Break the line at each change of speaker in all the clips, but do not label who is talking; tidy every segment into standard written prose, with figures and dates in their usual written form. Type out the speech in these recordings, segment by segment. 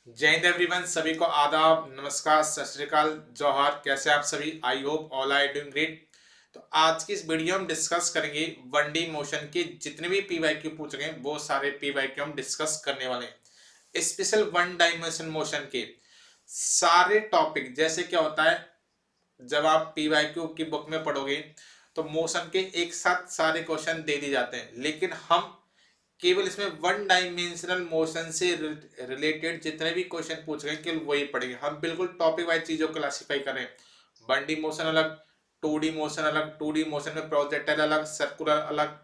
जय हिंद एवरीवन, सभी को आदाब, नमस्कार, सत श्री अकाल, जौहर। कैसे आप सभी? I hope all are doing great. तो आज की इस वीडियो में डिस्कस करेंगे वन डी मोशन के जितने भी पीवाईक्यू पूछ गए वो सारे पीवाईक्यू हम डिस्कस करने वाले हैं। स्पेशल वन डायमेंशन मोशन के सारे टॉपिक, जैसे क्या होता है जब आप पीवाईक्यू की बुक में पढ़ोगे तो मोशन के एक साथ सारे क्वेश्चन दे दिए जाते हैं, लेकिन हम केवल इसमें वन डायमेंशनल मोशन से रिलेटेड जितने भी क्वेश्चन पूछ रहे हैं केवल वही पढ़ेंगे। हम बिल्कुल टॉपिक वाइज चीजों को क्लासिफाई करें। वन डी मोशन अलग, टू डी मोशन अलग, टू डी मोशन में प्रोजेक्टाइल अलग, सर्कुलर अलग,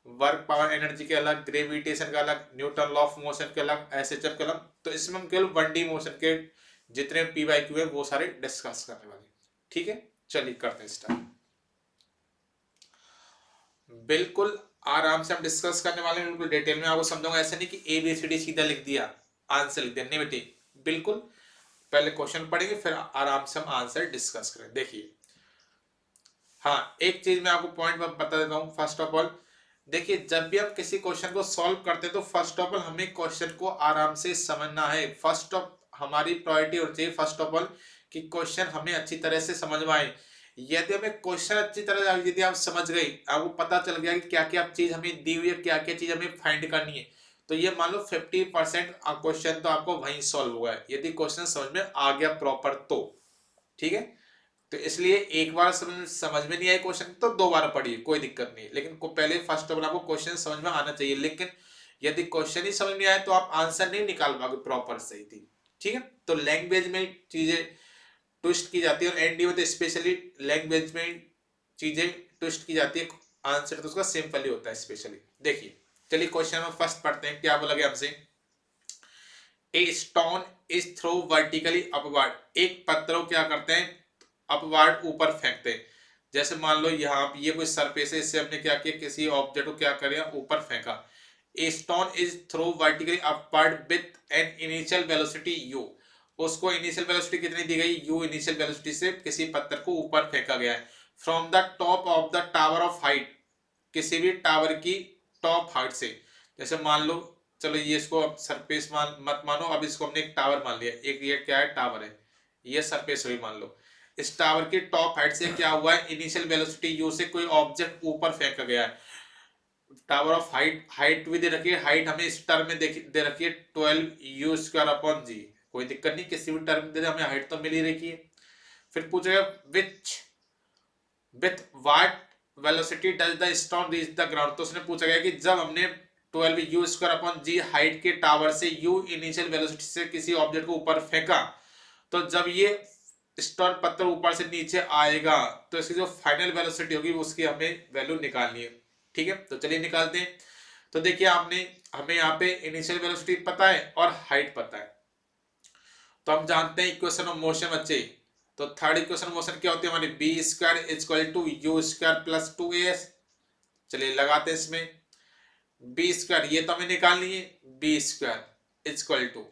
वर्क पावर एनर्जी के अलग, ग्रेविटेशन का अलग, न्यूटन लॉ ऑफ मोशन के अलग, एसएचएफ के अलग। तो इसमें हम केवल वन डी मोशन के जितने पीवाईक्यू है वो सारे डिस्कस करने वाले। ठीक है, चलिए करते हैं स्टार्ट। बिल्कुल आराम से हम डिस्कस करने वाले हैं, बिल्कुल डिटेल में आपको समझाऊंगा। ऐसे नहीं कि ए बी सी डी सीधा लिख दिया, आंसर लिख दिया, नहीं बेटी। बिल्कुल पहले क्वेश्चन पढ़ेंगे फिर आराम से हम आंसर डिस्कस करें। देखिए, हाँ, एक चीज मैं आपको पॉइंट बता देता हूँ। फर्स्ट ऑफ ऑल देखिए, जब भी हम किसी क्वेश्चन को सॉल्व करते हैं तो फर्स्ट ऑफ ऑल हमें क्वेश्चन को आराम से समझना है। फर्स्ट ऑफ हमारी प्रायोरिटी होनी चाहिए फर्स्ट ऑफ ऑल कि क्वेश्चन हमें अच्छी तरह से समझ में आए। यदि हमें क्वेश्चन अच्छी तरह यदि आप समझ गए, आपको पता चल गया कि क्या क्या चीज हमें दी हुई है, क्या क्या चीज हमें फाइंड करनी है, तो ये मान लो 50% क्वेश्चन तो आपको वहीं सॉल्व होगा यदि क्वेश्चन समझ में आ गया प्रॉपर तो। ठीक है, तो इसलिए एक बार समझ में नहीं आए क्वेश्चन तो दो बार पढ़िए, कोई दिक्कत नहीं। लेकिन को पहले फर्स्ट ऑफ ऑल आपको क्वेश्चन समझ में आना चाहिए। लेकिन यदि क्वेश्चन ही समझ में आए तो आप आंसर नहीं निकाल पाओगे प्रॉपर सही थी। ठीक है, तो लैंग्वेज में चीजें ट्विस्ट की जाती है, और एनडी में तो स्पेशली लैंग्वेज में चीजें ट्विस्ट की जाती है। आंसर तो उसका सिंपल ही होता है स्पेशली। देखिए, चलिए क्वेश्चन में फर्स्ट पढ़ते हैं। क्या बोला गया हमसे? A stone is throw vertically upward. एक पत्थर को क्या करते हैं? अपवर्ड, ऊपर फेंकते हैं। जैसे मान लो यहाँ ये कोई सरफेस है, इससे हमने क्या किया, किसी ऑब्जेक्ट को क्या करें, ऊपर फेंका। A stone is throw vertically upward with an initial velocity u. उसको इनिशियल वेलोसिटी कितनी दी गई? यू इनिशियल वेलोसिटी से किसी पत्थर को ऊपर फेंका गया है। From the top of the tower of height, किसी भी टावर की टॉप हाइट से। जैसे मान लो, चलो ये इसको अब सरफेस मान मत मानो, अब इसको हमने एक टावर मान लिया। एक ये क्या है? टावर है। ये सरफेस हुई मान लो। इस टावर की टॉप हाइट से क्या हुआ है? इनिशियल वेलोसिटी यू से कोई ऑब्जेक्ट ऊपर फेंका गया है। टावर ऑफ हाइट, हाइट भी दे रखी है। हाइट हमें इस टर्म में दे रखी है 12u² अपॉन जी। कोई दिक्कत नहीं, किसी भी टर्म दे दे, हमें हाइट तो मिल ही रखी है। फिर पूछेगा which with what velocity does the stone reach the ground. तो उसने पूछा गया कि जब हमने 12u² अपॉन जी हाइट के टावर से u इनिशियल वेलोसिटी से किसी ऑब्जेक्ट को ऊपर फेंका, तो जब ये स्टोन पत्थर ऊपर से नीचे आएगा तो इसकी जो फाइनल वेलोसिटी होगी उसकी हमें वैल्यू निकालनी है। ठीक है, तो चलिए निकालते हैं। तो देखिए, आपने हमें यहाँ पे इनिशियल वेलोसिटी पता है और हाइट पता है, तो हम जानते हैं इक्वेशन ऑफ मोशन बच्चे। तो थर्ड इक्वेशन मोशन क्या होती है हमारी? V square is equal to u square plus 2as। चलिए लगाते हैं इसमें। बी स्क्वायर ये तो हमें निकालनी है, v square is equal to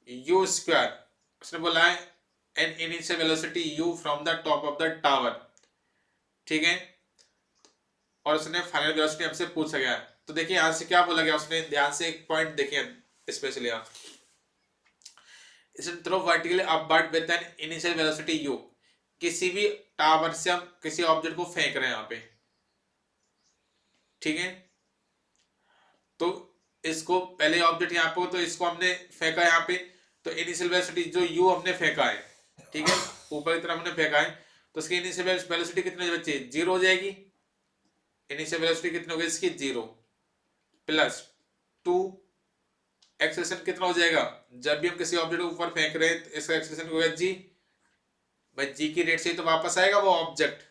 u square, उसने बोला है an initial velocity u from the top of the tower. ठीक है, और उसने फाइनल वेलोसिटी हमसे पूछा गया। तो देखिए यहां से क्या बोला गया, उसने ध्यान से एक पॉइंट देखिए स्पेशली यहाँ, इसने throw vertically upward with an initial velocity u. किसी भी टावर से हम किसी ऑब्जेक्ट को फेंक रहे हैं यहाँ पे। ठीक है, तो इसको पहले ऑब्जेक्ट यहाँ पे हो तो इसको हमने फेंका यहाँ पे, तो इनिशियल वेलोसिटी जो यू हमने फेंका है, ठीक है, ऊपर की तरफ हमने फेंका है, तो इसकी इनिशियल वेलोसिटी कितनी बची? जीरो हो जाएगी। इनिशियल वेलोसिटी कितनी होगी इसकी? Zero plus 2। एक्सेलेरेशन कितना हो जाएगा? जब भी हम किसी ऑब्जेक्ट को ऊपर फेंक रहे हैं तो इसका एक्सेलेरेशन होगा जी। भाई जी की रेट से ही तो वापस आएगा वो ऑब्जेक्ट।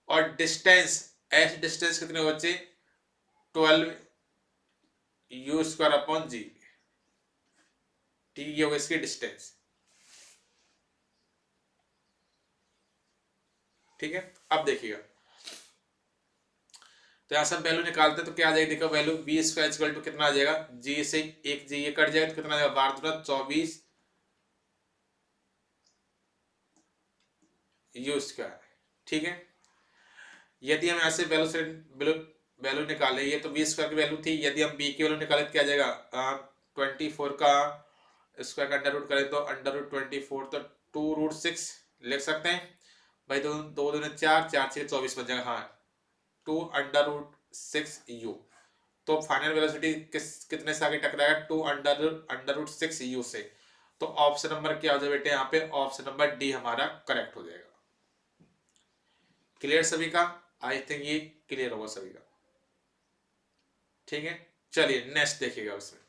और डिस्टेंस, एस डिस्टेंस कितने बचे? 12u² अपॉन जी। ठीक है, ये होगा इसकी डिस्टेंस। ठीक है, अब देखिएगा, तो यहां से हम वैल्यू निकालते हैं तो क्या आ जाएगा? देखो value v square equal to कितना आ जाएगा? जी से एक जी ये कट जाएगा तो कितना आ जाएगा? 12×24u²। ठीक है, यदि हम ऐसे वैल्यू से वैल्यू निकाले, ये तो बी स्क्वायर की वैल्यू थी, यदि हम बी की वैल्यू निकाले तो क्या आ जाएगा? 24 का स्क्वायर का अंडर रूट करें तो अंडर रूट 24, तो 2√6 लिख सकते हैं भाई। दो दो दूनी 4, 4 6 24 बन जाएगा। हाँ 2√6u। तो फाइनल वेलोसिटी कितने से आगे टकराएगा? 2√6u से। तो ऑप्शन नंबर क्या हो जाए बेटे यहाँ पे? ऑप्शन नंबर डी हमारा करेक्ट हो जाएगा। क्लियर सभी का? आई थिंक ये क्लियर होगा सभी का। ठीक है, चलिए नेक्स्ट देखिएगा उसमें।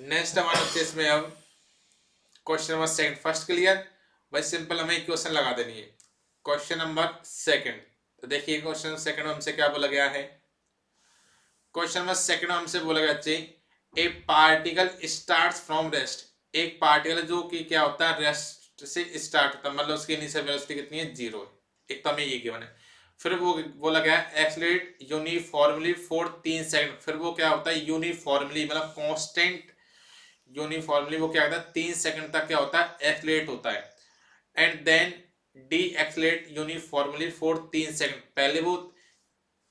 नेक्स्ट हमारे बच्चे इसमें अब question number second. First clear भाई, सिंपल हमें इक्वेशन लगा देनी है। क्वेश्चन नंबर सेकंड, तो देखिए क्वेश्चन सेकंड में हमसे क्या बोला गया है? क्वेश्चन नंबर सेकंड में हमसे बोला गया बच्चे, ए पार्टिकल स्टार्ट्स फ्रॉम रेस्ट। एक पार्टिकल जो कि क्या होता है? रेस्ट से स्टार्ट होता है, मतलब उसकी इनिशियल वेलोसिटी कितनी है? 0 है। एक तो हमें ये गिवन है। फिर वो बोला गया एक्सेलरेट यूनिफॉर्मली फॉर 3 सेकंड। फिर वो क्या होता है? यूनिफॉर्मली मतलब कांस्टेंट, यूनिफॉर्मली वो क्या होता है? 3 सेकंड तक क्या होता है? एक्सेलरेट होता है। And then decelerate uniformly for 3 second. पहले वो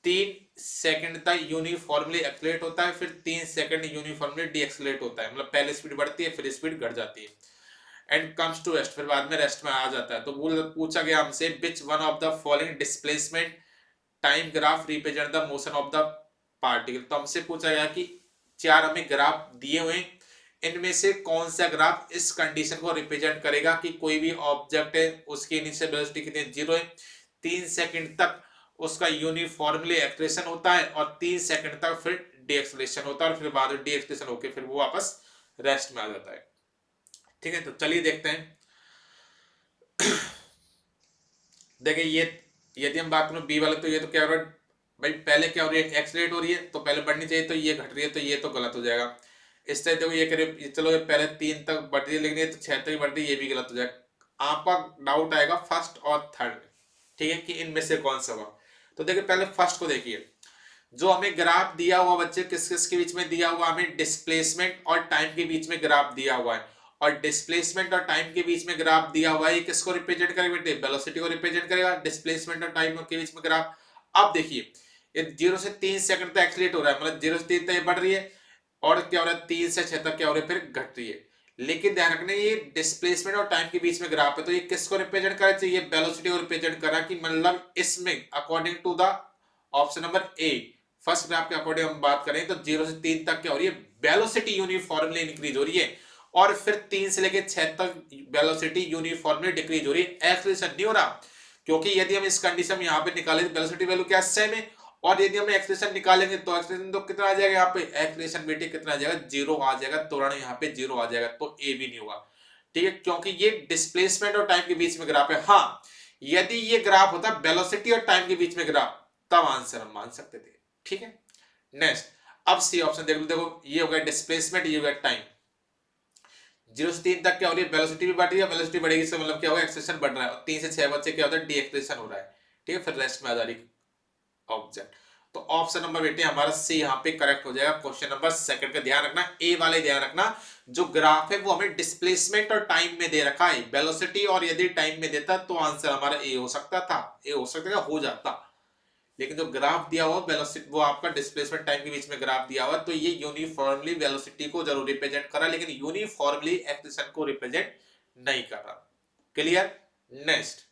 3 सेकंड तक यूनिफॉर्मली एक्सेलरेट होता है, फिर 3 सेकंड यूनिफॉर्मली डी एक्सेलरेट होता है, मतलब पहले स्पीड बढ़ती है फिर स्पीड घट जाती है। एंड कम्स टू रेस्ट, फिर बाद में रेस्ट में आ जाता है। तो पूछा गया हमसे विच one of the following displacement time graph represent the motion of the particle. तो हमसे पूछा गया कि 4 हमें ग्राफ दिए हुए, इनमें से कौन सा ग्राफ इस कंडीशन को रिप्रेजेंट करेगा कि कोई भी ऑब्जेक्ट है उसकी इनिशियल वेलोसिटी कितनी? 0 है, 3 सेकंड तक उसका यूनिफॉर्मली एक्सेलरेशन होता है और 3 सेकंड तक फिर डी एक्सेलरेशन होता है, और फिर बाद में डी एक्सेलरेशन होकर फिर वो वापस रेस्ट में आ जाता है। ठीक है, तो चलिए देखते हैं। देखिए ये यदि हम बात करें बी वाले, तो ये तो क्या हो रहा है भाई? पहले क्या हो रही है? एक्सेलरेट हो रही है, तो पहले बढ़नी चाहिए, तो ये घट रही है, तो ये तो गलत हो जाएगा। इस तरह देखो ये करीब, चलो ये पहले 3 तक बढ़ रही है, लेकिन ये तो 6 तक बढ़ रही है, ये भी गलत हो जाएगा। आपका डाउट आएगा फर्स्ट और थर्ड में, ठीक है, कि इनमें से कौन सा हुआ। तो देखिए पहले फर्स्ट को देखिए, जो हमें ग्राफ दिया हुआ बच्चे किस किस के बीच में दिया हुआ? हमें डिस्प्लेसमेंट और टाइम के बीच में ग्राफ दिया हुआ है, और डिस्प्लेसमेंट और टाइम के बीच में ग्राफ दिया हुआ है, ये किसको रिप्रेजेंट करेगा बेटे? वेलोसिटी को रिप्रेजेंट करेगा, डिस्प्लेसमेंट और टाइम के बीच में ग्राफ। अब देखिए ये 0 से 3 सेकंड तक एक्सीलरेट हो रहा है, मतलब 0 से 3 तक ये बढ़ रही है, और क्या हो रहा है? 3 से 6 तक क्या हो रहा है? फिर घट रही है। लेकिन ध्यान रखना ये डिस्प्लेसमेंट और टाइम के बीच में ग्राफ है, तो ये किसको रिप्रेजेंट करना चाहिए? वेलोसिटी को रिप्रेजेंट करा, कि मतलब इसमें according to the option number a, first graph के अकॉर्डिंग हम बात करें तो 0 से 3 तक क्या हो रही है? वेलोसिटी यूनिफॉर्मली इंक्रीज हो रही है, और फिर 3 से लेकर 6 तक वेलोसिटी यूनिफॉर्मली डिक्रीज हो रही है, एक्सेलरेशन नहीं हो रहा। क्योंकि यदि हम इस कंडीशन में यहाँ पे निकालें वेलोसिटी वैल्यू क्या? सेम है, और यदि हम एक्सेलरेशन निकालेंगे तो एक्सेलरेशन तो कितना आ जाएगा? यहाँ पे एक्सेलरेशन बेटे कितना आ जाएगा? 0 आ जाएगा, तुरंत यहाँ पे 0 आ जाएगा, तो ए भी नहीं होगा। ठीक है, क्योंकि ये डिस्प्लेसमेंट और टाइम के बीच में ग्राफ है। हाँ, यदि ये ग्राफ होता वेलोसिटी और टाइम के बीच में ग्राफ, तब आंसर हम मान सकते थे। ठीक है, नेक्स्ट अब सी ऑप्शन देख लो। देखो ये हो गया डिस्प्लेसमेंट, ये हो गया टाइम। 0 से 3 तक क्या हो रही है? वेलोसिटी भी बढ़ रही है, वेलोसिटी बढ़ेगी इससे मतलब क्या होगा? एक्सेलरेशन बढ़ रहा है, और 3 से 6 बच्चे क्या होता है? डी एक्सेलरेशन हो रहा है। ठीक है, फिर रेस्ट में आ जा रही ऑब्जेक्ट। तो ऑप्शन नंबर बेटे हमारा सी यहाँ पे करेक्ट हो जाएगा। क्वेश्चन नंबर सेकंड का ध्यान रखना, ए वाले ध्यान रखना, जो ग्राफ है वो हमें डिस्प्लेसमेंट और टाइम में दे रखा है, वेलोसिटी और यदि टाइम में देता तो आंसर हमारा ए हो सकता था, ए हो सकता था, हो जाता। लेकिन जो ग्राफ दिया हुआ वेलोसिटी, वो आपका डिस्प्लेसमेंट टाइम के बीच में ग्राफ दिया हुआ, तो ये यूनिफॉर्मली वेलोसिटी को जरूर रिप्रेजेंट कर रहा है, लेकिन यूनिफॉर्मली एक्सेलरेशन को रिप्रेजेंट नहीं कर रहा। Clear? Next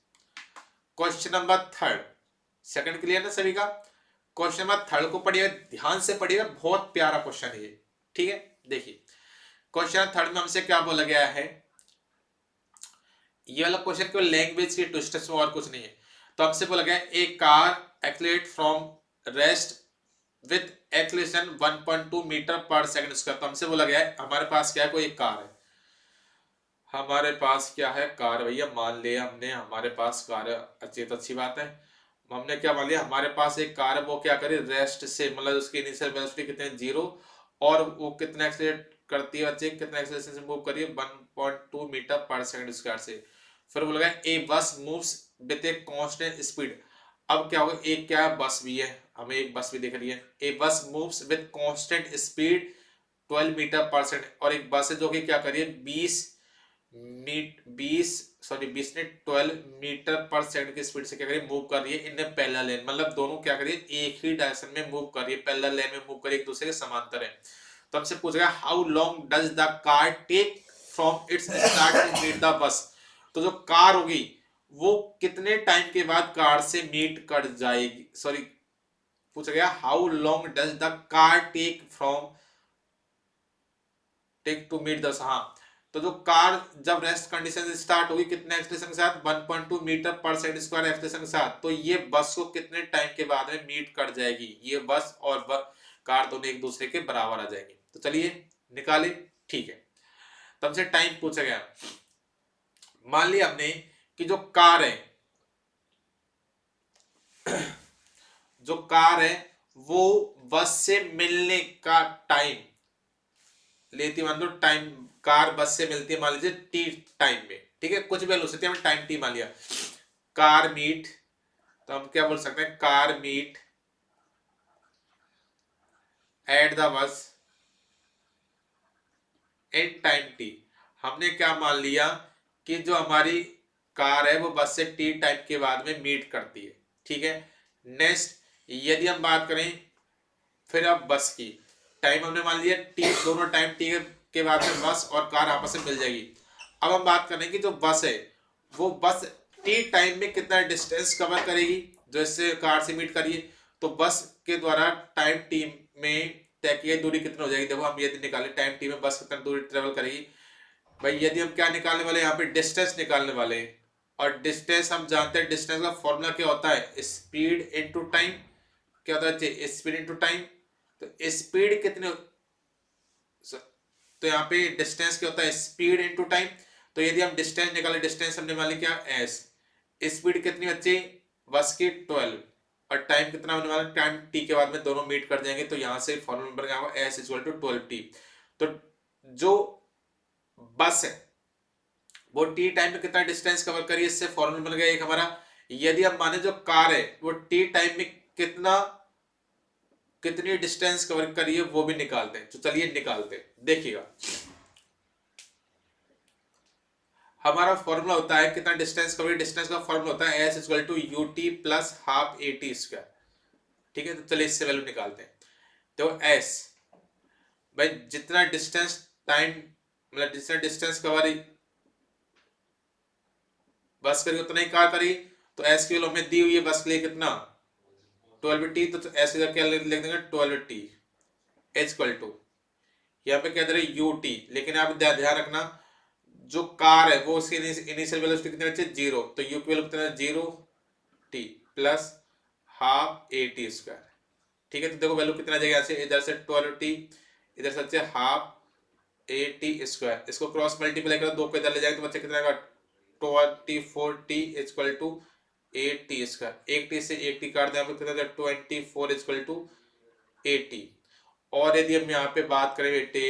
question number third. Second clear ना सभी का? क्वेश्चन नंबर थर्ड को पढ़िएगा, ध्यान से पढ़िएगा, बहुत प्यारा क्वेश्चन है ये। ठीक है, देखिए क्वेश्चन थर्ड में हमसे क्या बोला गया है? ये वाला क्वेश्चन केवल लैंग्वेज की ट्विस्ट है, और कुछ नहीं है। तो हमसे बोला गया a car accelerate from rest with acceleration 1.2 metre per second square. तो हमसे बोला गया है हमारे पास क्या है? कोई एक कार है, हमारे पास क्या है? कार। भैया मान लिया हमने हमारे पास कार है, अच्छी बात है। हमने क्या मान लिया? हमारे पास एक कार है, वो क्या करे? रेस्ट से, मतलब उसकी इनिशियल वेलोसिटी कितने? 0, और वो कितना एक्सेलरेट करती है बच्चे? कितना एक्सेलरेशन से मूव करिए? 1.2 मीटर पर सेकंड स्क्वायर से। फिर बोला गया ए bus moves with a constant speed. अब क्या होगा? एक क्या है? बस भी है, हमें एक बस भी दिख रही है। A bus moves with constant speed 12 meter per second, और एक बस है जो कि क्या करिए? 20 ने 12 मीटर पर सेकंड की स्पीड से क्या करिए? मूव कर रही है इन पैरेलल लेन, मतलब दोनों क्या करिए? एक ही डायरेक्शन में मूव कर रही है, पैरेलल लेन में मूव कर रही है, एक दूसरे के समांतर है। तो हमसे पूछ गया how long does the car take from its start to meet the bus. तो जो कार होगी वो कितने टाइम के बाद कार से मीट कर जाएगी, सॉरी पूछा गया how long does the car take to meet the, हाँ तो जो कार जब रेस्ट कंडीशन से स्टार्ट होगी कितने एक्सलेशन के साथ, 1.2 metre per second square acceleration के साथ, तो ये बस को कितने टाइम के बाद में मीट कर जाएगी, ये बस और कार दोनों एक दूसरे के बराबर आ जाएंगे। तो चलिए निकाले, ठीक है। तो हमसे टाइम पूछा गया, मान लिया हमने कि जो कार है जो कार है वो बस से मिलने का टाइम लेती, मान लो टाइम कार बस से मिलती है मान लीजिए टी टाइम में, ठीक है, कुछ वैल्यू सकती है, हमने टाइम टी मान लिया। कार मीट, तो हम क्या बोल सकते हैं, car meet at the bus at time t. हमने क्या मान लिया कि जो हमारी कार है वो बस से टी टाइम के बाद में मीट करती है, ठीक है। नेक्स्ट यदि हम बात करें फिर अब बस की, टाइम हमने मान लिया टी, दोनों टाइम टी के बाद में बस और कार आपस में मिल जाएगी। अब हम बात करें कि जो बस है वो बस टी टाइम में कितना डिस्टेंस कवर करेगी जो इससे कार से मीट करिए, तो बस के द्वारा टाइम टी में तय की गई दूरी कितनी हो जाएगी। देखो हम यदि निकाले टाइम टी में बस कितना दूरी ट्रेवल करेगी, भाई यदि हम क्या निकालने वाले यहाँ पे डिस्टेंस निकालने वाले हैं, और डिस्टेंस हम जानते हैं डिस्टेंस का फॉर्मूला क्या होता है, स्पीड इनटू टाइम, क्या होता है स्पीड इनटू टाइम। तो स्पीड कितने, तो यहाँ पे डिस्टेंस क्या होता है स्पीड इनटू टाइम। तो यदि हम डिस्टेंस निकाले, डिस्टेंस हमने मान लिया क्या एस, स्पीड कितनी बच्चे बस की 12, और टाइम कितना होने वाला, टाइम टी के बाद में दोनों मीट कर जाएंगे, तो यहाँ से फॉर्मूला बन गया एस इक्वल टू 12t। तो जो बस है वो टी टाइम में कितना डिस्टेंस कवर करिए, इससे फॉर्मूला बन गया एक हमारा। यदि हम माने जो कार है वो टी टाइम में कितनी डिस्टेंस कवर करिए वो भी निकालते हैं। तो चलिए निकालते हैं, देखिएगा हमारा फॉर्मूला होता है कितना डिस्टेंस कवर, डिस्टेंस का फॉर्मूला होता है s equal to u t plus half a t square, ठीक है। तो चलिए इससे वैल्यू निकालते हैं। तो एस भाई जितना डिस्टेंस टाइम मतलब जितना डिस्टेंस कवर बस करी उतना ही कार करी, तो एस की वैल्यू हमें दी हुई है बस के लिए कितना 12t, तो एस की क्या लिख देंगे 12t इक्वल टू, यहाँ पे क्या दे रहे यू टी, लेकिन आप ध्यान रखना जो कार है वो उसकी इनिशियल वेलोसिटी कितनी बचे 0, तो यू की वैल्यू कितना 0t plus half a t square, ठीक है। तो देखो वैल्यू कितना जाएगा, इधर से 12t इधर से बचे हाफ ए टी स्क्वायर, इसको क्रॉस मल्टीप्लाई करो, दो को इधर ले जाएंगे तो बच्चे कितना आएगा 24t equal to a t square, एक टी से एक टी काट दें आपको कितना 24 इक्वल टू ए टी। और यदि हम यहाँ पे बात करें बेटे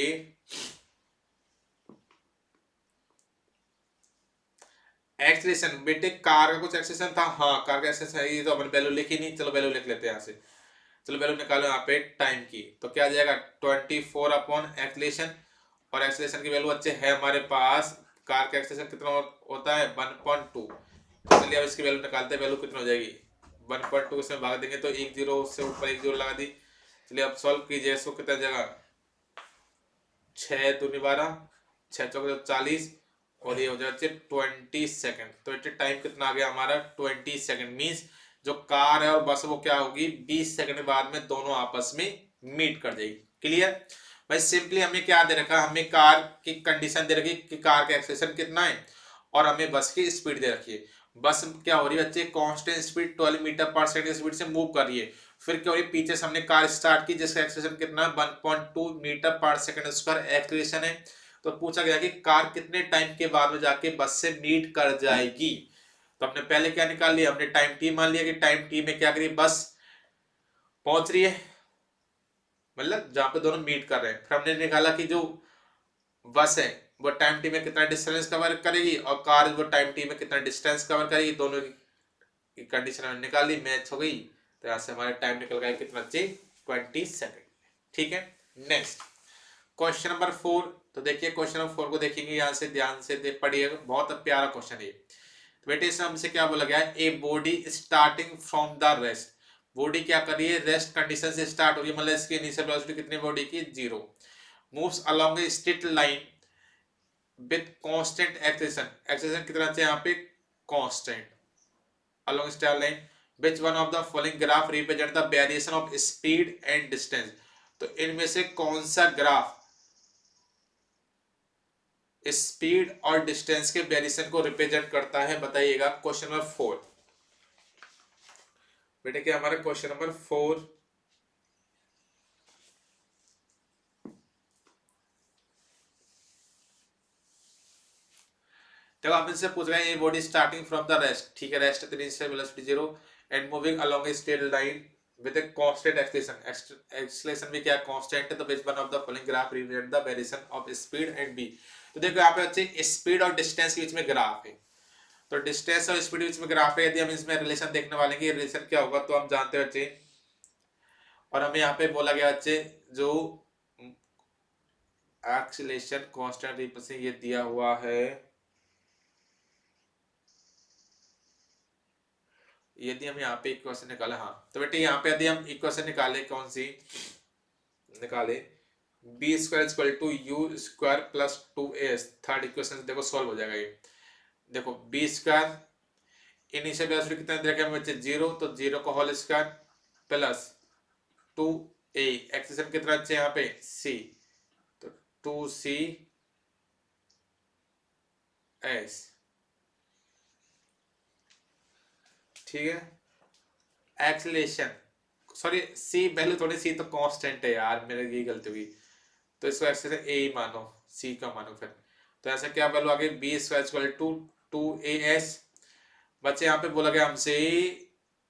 एक्सलेशन, बेटे कार का कुछ एक्सलेशन था, हाँ कार का एक्सलेशन है, ये तो अपन वैल्यू लिखी नहीं, चलो वैल्यू लिख लेते हैं यहाँ से। चलो वैल्यू निकालो यहाँ पे टाइम की, तो क्या आ जाएगा 24 अपॉन एक्सलेशन, और एक्सलेशन की वैल्यू अच्छे है हमारे पास, कार का एक्सलेशन कितना होता है 1.2। चलिए अब इसकी वैल्यू निकालते हैं, वैल्यू कितनी हो जाएगी 1.2 इसमें भाग देंगे तो एक जीरो से ऊपर एक जीरो लगा दी। चलिए अब सॉल्व कीजिए इसको, कितना जगह 6 दूनी 12 6 चौके 40 और ये हो जाए 20 सेकंड। तो इतने टाइम कितना आ गया हमारा 20 सेकंड, मीन्स जो कार है और बस वो क्या होगी 20 सेकंड के बाद में दोनों आपस में मीट कर जाएगी। क्लियर भाई, सिंपली हमें क्या दे रखा है, हमें कार की कंडीशन दे रखी कि कार का एक्सेलेरेशन कितना है और हमें बस की स्पीड दे रखी है। बस क्या हो रही है बच्चे constant speed 12 meter per second speed से मूव कर रही है, फिर क्या हो रही है पीछे से हमने कार स्टार्ट की जिसका एक्सेलेरेशन कितना 1.2 metre per second square acceleration है। तो पूछा गया कि कार कितने टाइम के बाद में जाके बस से मीट कर जाएगी। तो हमने पहले क्या निकाल लिया, हमने टाइम टी मान लिया कि टाइम टी में क्या करी बस पहुंच रही है, मतलब जहां पे दोनों मीट कर रहे हैं। फिर हमने निकाला कि जो बस है वो टाइम टी में कितना डिस्टेंस कवर करेगी और कार वो टाइम टी में कितना डिस्टेंस कवर करेगी, दोनों की कंडीशन हमने निकाल ली, मैच हो गई। तो यहाँ से हमारा टाइम निकल गया कितना चाहिए 20 सेकंड, ठीक है। नेक्स्ट क्वेश्चन नंबर 4, तो देखिए क्वेश्चन नंबर 4 को देखेंगे यहाँ से ध्यान से पढ़िएगा, बहुत प्यारा क्वेश्चन है। तो बेटे इसमें हमसे क्या बोला गया है, a body starting from the rest, body क्या कर रही है रेस्ट कंडीशन से स्टार्ट हो रही है, मतलब इसकी इनिशियल वेलोसिटी कितनी बॉडी की 0, moves along a straight line with constant acceleration, acceleration कितना चाहिए यहाँ पे constant along straight line, which one of the following graph represent the variation of speed and distance, तो इनमें से कौन सा ग्राफ स्पीड और डिस्टेंस के वेरिएशन को रिप्रेजेंट करता है, बताइएगा। क्वेश्चन नंबर 4 बेटे, क्या हमारा क्वेश्चन नंबर 4 देखो, आप इनसे पूछ रहे हैं, ये body starting from the rest, ठीक है, rest at initial velocity 0 and moving along a straight line with a constant acceleration, acceleration भी क्या कांस्टेंट है, तो which one of the following graph represent the variation of speed and v. तो देखो यहाँ पे अच्छे स्पीड और डिस्टेंस के बीच में ग्राफ है, तो डिस्टेंस और स्पीड के बीच में ग्राफ है, यदि हम इसमें रिलेशन देखने वाले हैं, रिलेशन क्या होगा, तो हम जानते हैं बच्चे, और हमें यहाँ पे बोला गया बच्चे जो एक्सेलेरेशन कांस्टेंट रिप्रेजेंट ये दिया हुआ है, यदि हम यहाँ पे इक्वेशन निकाले, हाँ तो बेटे यहाँ पे यदि हम इक्वेशन निकाले, कौन सी निकाले, v square equal to u square plus 2as, third equation देखो सॉल्व हो जाएगा ये। देखो बी स्क्वायर इनिशियल वेलोसिटी कितना दिया गया बच्चे 0, तो 0 का whole square plus 2a, acceleration कितना चाहिए यहाँ पे c, तो 2c s, ठीक है। एक्सेलेरेशन सॉरी सी वैल्यू थोड़ी, सी तो कांस्टेंट है यार, मेरे ये गलती होगी, तो इसको एक्सेलेरेशन ए ही मानो, सी का मानो फिर, तो ऐसा क्या वैल्यू आ गई, B square equal to 2as। बच्चे यहाँ पे बोला गया हमसे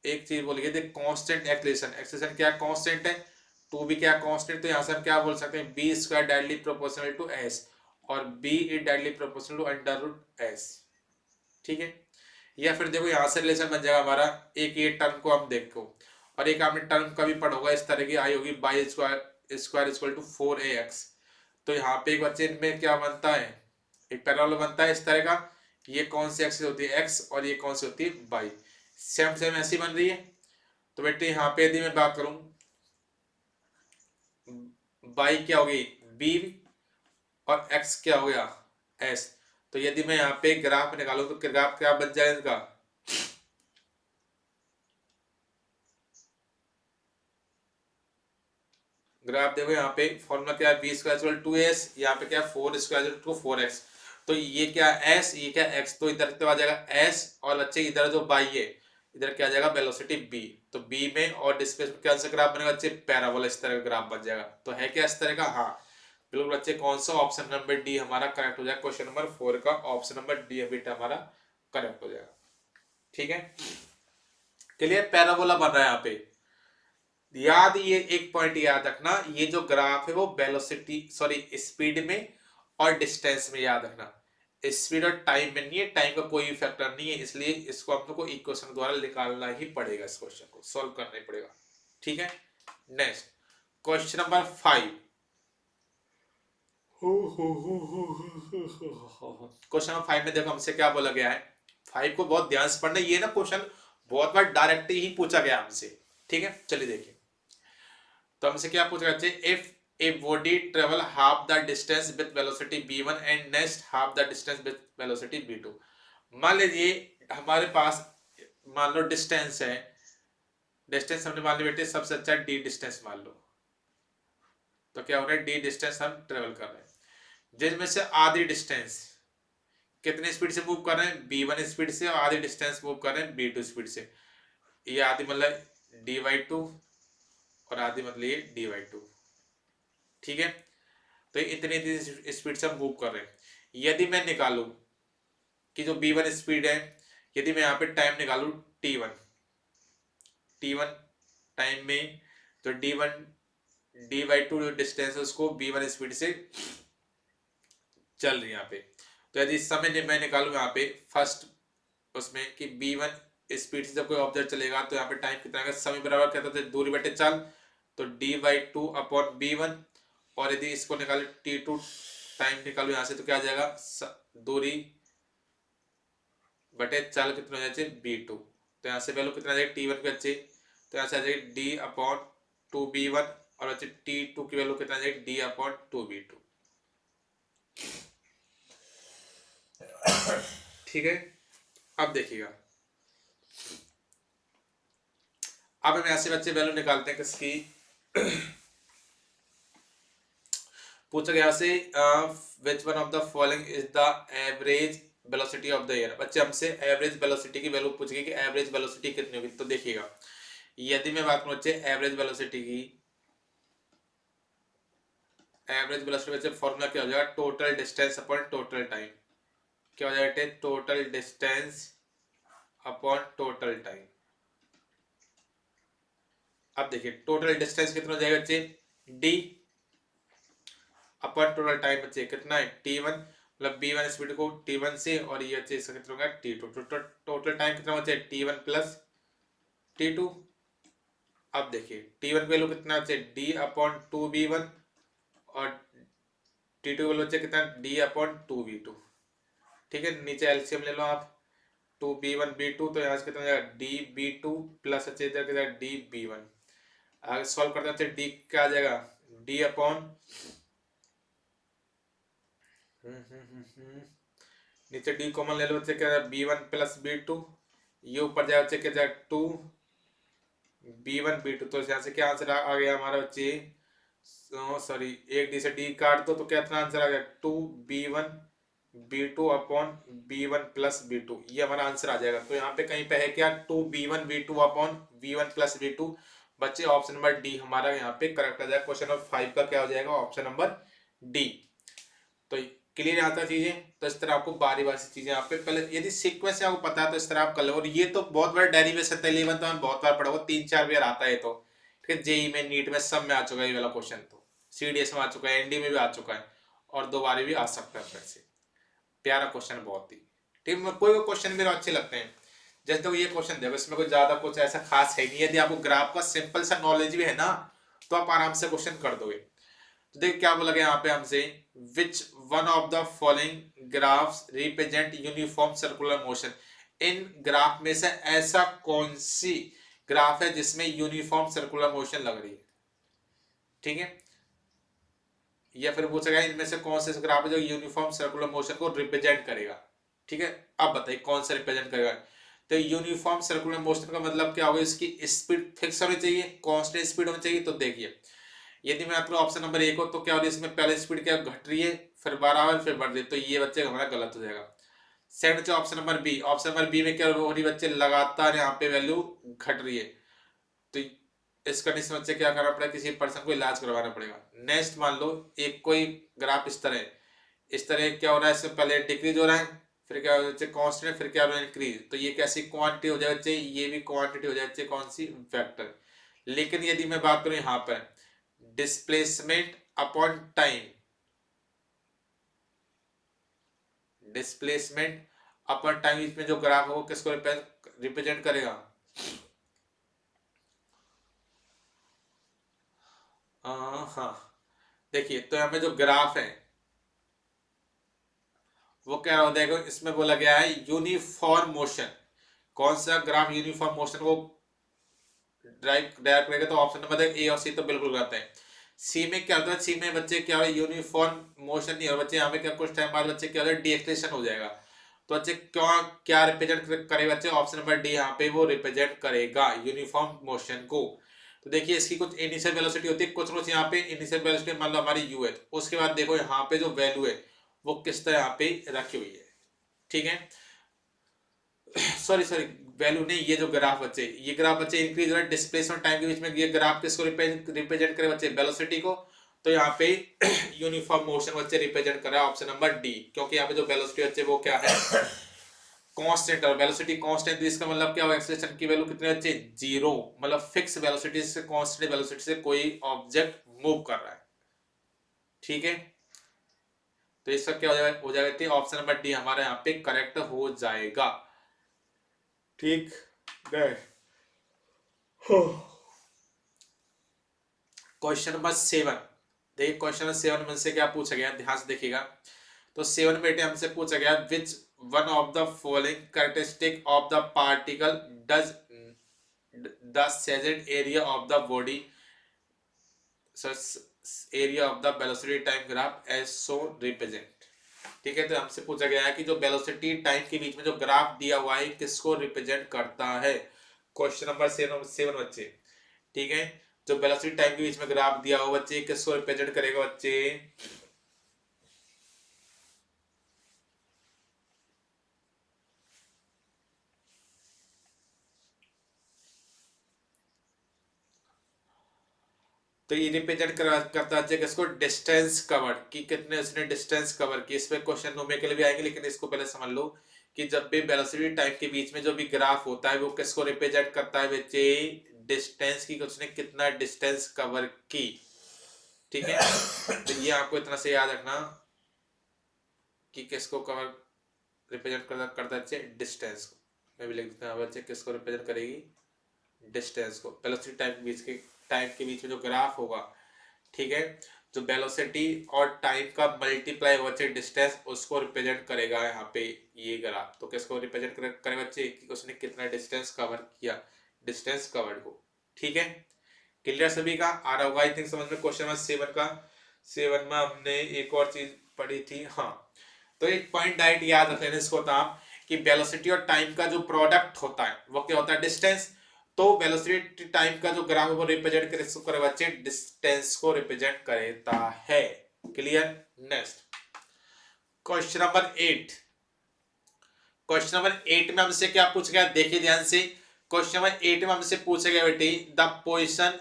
एक चीज बोली गई, कांस्टेंट एक्सेलेरेशन, एक्सेलेरेशन क्या कांस्टेंट है, 2 भी क्या कांस्टेंट, तो यहाँ से हम क्या बोल सकते हैं, B square directly proportional to S, और B is directly proportional to under root S, ठीक है। या फिर देखो यहाँ से रिलेशन बन जाएगा हमारा, एक ये टर्म को हम देखो, और एक आपने टर्म का भी पढ़ा होगा, इस तरह की आई होगी, y square square equal to 4ax, तो यहाँ पे एक बच्चे इनमें क्या बनता है, एक पैरेलल बनता है इस तरह का, ये कौन सी एक्सिस होती है x, और ये कौन सी होती है बाई, सेम सेम ऐसी बन रही है। तो बेटे यहाँ पे यदि मैं बात करूं, बाई क्या होगी b, और x क्या हो गया s, तो यदि मैं यहाँ पे ग्राफ निकालू तो ग्राफ क्या बन जाएगा इनका, ग्राफ देखो यहाँ पे फॉर्मूला क्या है, बी स्क्वायर टू एस, यहाँ पे क्या है 4 स्क्वायर टू 4x, तो ये क्या s, ये क्या x, तो इधर तो आ जाएगा s, और बच्चे इधर जो बाई है इधर क्या आ जाएगा वेलोसिटी b, तो b में और डिस्प्लेसमेंट क्या सा ग्राफ बनेगा बच्चे, पैराबोला इस तरह का ग्राफ बन जाएगा। तो है क्या इस तरह का, हाँ बिल्कुल बच्चे, कौन सा ऑप्शन नंबर डी हमारा करेक्ट हो जाएगा, क्वेश्चन नंबर 4 का ऑप्शन नंबर डी बेटा हमारा करेक्ट हो जाएगा, ठीक है। क्लियर, पैराबोला बन रहा है यहाँ पे, याद ये एक पॉइंट याद रखना, ये जो ग्राफ है वो वेलोसिटी सॉरी स्पीड में और डिस्टेंस में, याद रखना स्पीड और टाइम में नहीं है, टाइम का कोई फैक्टर नहीं है, इसलिए इसको हम लोग को इक्वेशन द्वारा निकालना ही पड़ेगा, इस क्वेश्चन को सॉल्व करना ही पड़ेगा, ठीक है। Next question number 5, question number 5 में देखो हमसे क्या बोला गया है, 5 को बहुत ध्यान से पढ़ना, ये ना क्वेश्चन बहुत बार डायरेक्ट ही पूछा गया हमसे, ठीक है। चलिए देखिए, तो हमसे क्या पूछ रहे थे, if a body travel half the distance with velocity v1 and next half the distance with velocity v2, मान लीजिए हमारे पास मान लो डिस्टेंस है, डिस्टेंस हमने मान ली बेटे सबसे अच्छा d डिस्टेंस मान लो, तो क्या हो रहा है d डिस्टेंस हम ट्रेवल कर रहे हैं, जिसमें से आधी डिस्टेंस कितने स्पीड से मूव कर रहे हैं, v1 स्पीड से, और आधी डिस्टेंस मूव कर रहे हैं v2 स्पीड से, ये आधी मतलब d/2 और आधी मतलब ये d/2, ठीक है। तो इतनी स्पीड से हम मूव कर रहे हैं, यदि मैं निकालू कि जो v1 स्पीड है, यदि मैं यहाँ पे टाइम निकालू t1 टाइम में, तो d/2 जो डिस्टेंस है उसको v1 स्पीड से चल रही है यहाँ पे, तो यदि इस समय मैं निकालू यहाँ पे फर्स्ट उसमें कि v1 स्पीड से जब कोई ऑब्जेक्ट चलेगा, तो यहाँ पे टाइम कितना है, समय बराबर क्या था, दूरी बटे चाल, तो d/2 अपॉन v1, और यदि इसको निकाले t2 टाइम निकालो यहाँ से, तो क्या आ जाएगा, दूरी बटे चाल कितना हो जाए b2, तो यहाँ से वैल्यू कितना आ जाएगा t1 के अच्छे, तो यहाँ से आ जाएगा d/2v1 और बच्चे T2 की वैल्यू कितना आ जाएगी D/2V2। ठीक है, अब देखिएगा, अब हम ऐसे बच्चे वैल्यू निकालते हैं किसकी, पूछा गया से विच one of the following is the average velocity of the air. बच्चे हमसे एवरेज वेलोसिटी की वैल्यू पूछ गई कि एवरेज वेलोसिटी कितनी होगी। तो देखिएगा, यदि मैं बात करूं बच्चे एवरेज वेलोसिटी की, एवरेज वेलोसिटी बच्चे फॉर्मूला क्या हो जाएगा, total distance upon total time. क्या हो जाएगा, total distance upon total time. अब देखिए टोटल डिस्टेंस कितना हो जाएगा बच्चे, डी अपन टोटल टाइम बच्चे कितना है T1, मतलब B1 स्पीड को T1 से, और ये बच्चे इसका कितना होगा T2। टोटल टाइम कितना बचे T1 प्लस T2। अब देखिए T1 वैल्यू कितना बचे D/2V1 और T2 वैल्यू बचे कितना D/2V2। ठीक है, नीचे एलसीएम ले लो आप, 2B1 B2, तो यहाँ से कितना हो जाएगा DB2 प्लस अच्छे कितना DB1। आगे सॉल्व करते हैं, D क्या आ जाएगा D/ नीचे डी कॉमन ले लो बच्चे, क्या B1 प्लस B2, ये ऊपर जाए बच्चे क्या 2B1 B2। तो यहाँ से क्या आंसर आ गया हमारा बच्चे, सॉरी एक डी से डी काट दो तो क्या इतना आंसर आ गया 2B1 B2 upon B1 plus B2, ये हमारा आंसर आ जाएगा। तो यहाँ पे कहीं पे है क्या 2B1 B2 upon B1 plus B2। बच्चे ऑप्शन नंबर डी हमारा यहाँ पे करेक्ट आ जाएगा। क्वेश्चन नंबर 5 का क्या हो जाएगा, ऑप्शन नंबर डी। तो क्लियर आता है चीजें। तो इस तरह आपको बारी बारी से चीजें यहाँ पे पहले यदि सीक्वेंस आपको पता है तो इस तरह आप कर लो। और ये तो बहुत बड़ा डेरिवेशन था, 11 तो बहुत बार पढ़ा होगा, 3-4 बार आता है। तो ठीक है, जेई में, नीट में, सब में आ चुका है ये वाला क्वेश्चन। तो सीडीएस में आ चुका है, एनडी में भी आ चुका है, और 2 बार भी आ सकता है। फिर से प्यारा क्वेश्चन बहुत ही ठीक है। कोई क्वेश्चन मेरे अच्छे लगते हैं, जैसे तो ये क्वेश्चन देखो, इसमें कोई ज्यादा कुछ ऐसा खास है नहीं। यदि आपको ग्राफ का सिंपल सा नॉलेज भी है ना, तो आप आराम से क्वेश्चन कर दोगे। तो देखिए क्या बोला गया यहाँ पे हमसे, विच one of the following graphs represent uniform circular motion. In graph में से ऐसा कौन सी ग्राफ है जिसमें यूनिफॉर्म सर्कुलर मोशन लग रही है। ठीक है, या फिर पूछा गया इनमें से कौन सा ग्राफ है जो यूनिफॉर्म सर्कुलर मोशन को रिप्रेजेंट करेगा। ठीक है, अब बताइए कौन सा रिप्रेजेंट करेगा। तो यूनिफॉर्म सर्कुलर मोशन का मतलब क्या होगा, इसकी स्पीड फिक्स होनी चाहिए, कांस्टेंट स्पीड होनी चाहिए। तो देखिए यदि मैं आपको ऑप्शन नंबर 1 हो तो क्या हो रही है, इसमें पहले स्पीड क्या घट रही है, फिर बराबर, फिर बढ़ रही है। तो ये बच्चे हमारा गलत हो जाएगा। Second option number b, option number b में क्या हो रही है बच्चे, लगातार यहाँ पे वैल्यू घट रही है। तो इस कंडीशन बच्चे क्या करना पड़ेगा, किसी पर्सन को इलाज करवाना पड़ेगा। नेक्स्ट मान लो एक कोई ग्राफ इस तरह, इस तरह क्या हो रहा है, इससे पहले डिक्रीज हो रहा है, फिर क्या हो रहा है कांस्टेंट, फिर क्या हो रहा है इंक्रीज। तो ये कैसी क्वांटिटी हो जाए बच्चे, ये भी क्वांटिटी हो जाए बच्चे, कौन सी, वेक्टर। लेकिन यदि मैं बात करूं यहाँ पर displacement upon time, displacement upon time, इसमें जो ग्राफ है वो किसको रिप्रेजेंट करेगा, हाँ देखिए तो यहाँ पे जो ग्राफ है वो क्या हो जाएगा, इसमें बोला गया है यूनिफॉर्म मोशन। कौन सा ग्राफ यूनिफॉर्म मोशन को ड्राइव करेगा, तो ऑप्शन नंबर ए और सी तो बिल्कुल गलत है। सी में क्या होता है, सी में बच्चे क्या हो यूनिफॉर्म मोशन नहीं हो बच्चे, यहाँ पे क्या कुछ टाइम बाद बच्चे क्या हो डीएक्सलेशन हो जाएगा। तो बच्चे क्या क्या रिप्रेजेंट करेगा बच्चे, ऑप्शन नंबर डी यहाँ पे वो रिप्रेजेंट करेगा यूनिफॉर्म मोशन को। तो देखिए इसकी कुछ इनिशियल वेलोसिटी होती है, कुछ यहाँ पे इनिशियल वेलोसिटी मान लो हमारी यू है, उसके बाद देखो यहाँ पे जो वैल्यू है वो किस तरह यहाँ पे रखी हुई है। ठीक है, सॉरी सॉरी, वैल्यू नहीं, ये जो ग्राफ बच्चे, ये ग्राफ बच्चे इंक्रीज हो रहा है डिस्प्लेसमेंट टाइम के बीच में, ये ग्राफ किसको रिप्रेजेंट करे बच्चे, वेलोसिटी को। तो यहाँ पे यूनिफॉर्म मोशन बच्चे रिप्रेजेंट कर रहा है ऑप्शन नंबर डी, क्योंकि यहाँ पे जो वेलोसिटी बच्चे वो क्या है कांस्टेंट, और वेलोसिटी कांस्टेंट, तो इसका मतलब क्या होगा, एक्सेलरेशन की वैल्यू कितने बच्चे, 0, मतलब फिक्स वेलोसिटी से, कांस्टेंट वेलोसिटी से कोई ऑब्जेक्ट मूव कर रहा है। ठीक है, तो इसका क्या हो जाएगा ऑप्शन नंबर डी हमारा यहाँ पे करेक्ट हो जाएगा। ठीक है, क्वेश्चन नंबर 7, देखिए क्वेश्चन नंबर 7 में से क्या पूछा गया, ध्यान से देखिएगा। तो 7 बेटे हमसे पूछा गया which one of the following characteristic of the particle does the sergeant area of the body area of the velocity time graph as so represent. ठीक है, तो हमसे पूछा गया है कि जो वेलोसिटी टाइम के बीच में जो ग्राफ दिया हुआ है किसको रिप्रेजेंट करता है। क्वेश्चन नंबर 7 बच्चे। ठीक है, जो वेलोसिटी टाइम के बीच में ग्राफ दिया हुआ बच्चे किसको रिप्रेजेंट करेगा बच्चे। तो ये रिप्रेजेंट करता है किसको, डिस्टेंस कवर कि कितने उसने डिस्टेंस कवर की। इस पे क्वेश्चन न्यूमेरिकल भी आएंगे, लेकिन इसको पहले समझ लो कि जब भी वेलोसिटी टाइम के बीच में जो भी ग्राफ होता है वो किसको रिप्रेजेंट करता है बच्चे, डिस्टेंस की, उसने कितना डिस्टेंस कवर की। ठीक है, तो ये आपको इतना से याद रखना कि किसको कवर रिप्रेजेंट करता है डिस्टेंस को। मैं भी लिख देता हूँ बच्चे, किसको रिप्रेजेंट करेगी, डिस्टेंस को। वेलोसिटी टाइम के बीच में जो ग्राफ होगा, ठीक है, जो वेलोसिटी और टाइम का मल्टीप्लाई बच्चे डिस्टेंस उसको रिप्रेजेंट करेगा यहाँ पे ये ग्राफ। तो किसको रिप्रेजेंट करे बच्चे कि उसने कितना डिस्टेंस कवर किया, डिस्टेंस कवर्ड को। ठीक है, क्लियर सभी का आ रहा होगा आई थिंक समझ में। क्वेश्चन नंबर 7 का, 7 में हमने एक और चीज पढ़ी थी, हाँ, तो एक पॉइंट डायरेक्ट याद रख लेना इसको था कि वेलोसिटी और टाइम का जो प्रोडक्ट होता है वो क्या होता है, डिस्टेंस। तो वेलोसिटी टाइम का जो ग्राफ है वो रिप्रेजेंट करे बच्चे डिस्टेंस को रिप्रेजेंट करता है। Clear. Next question number 8। Question number 8 में हमसे क्या पूछा गया, देखिए ध्यान से। क्वेश्चन नंबर 8 में हमसे पूछा गया बेटे, the position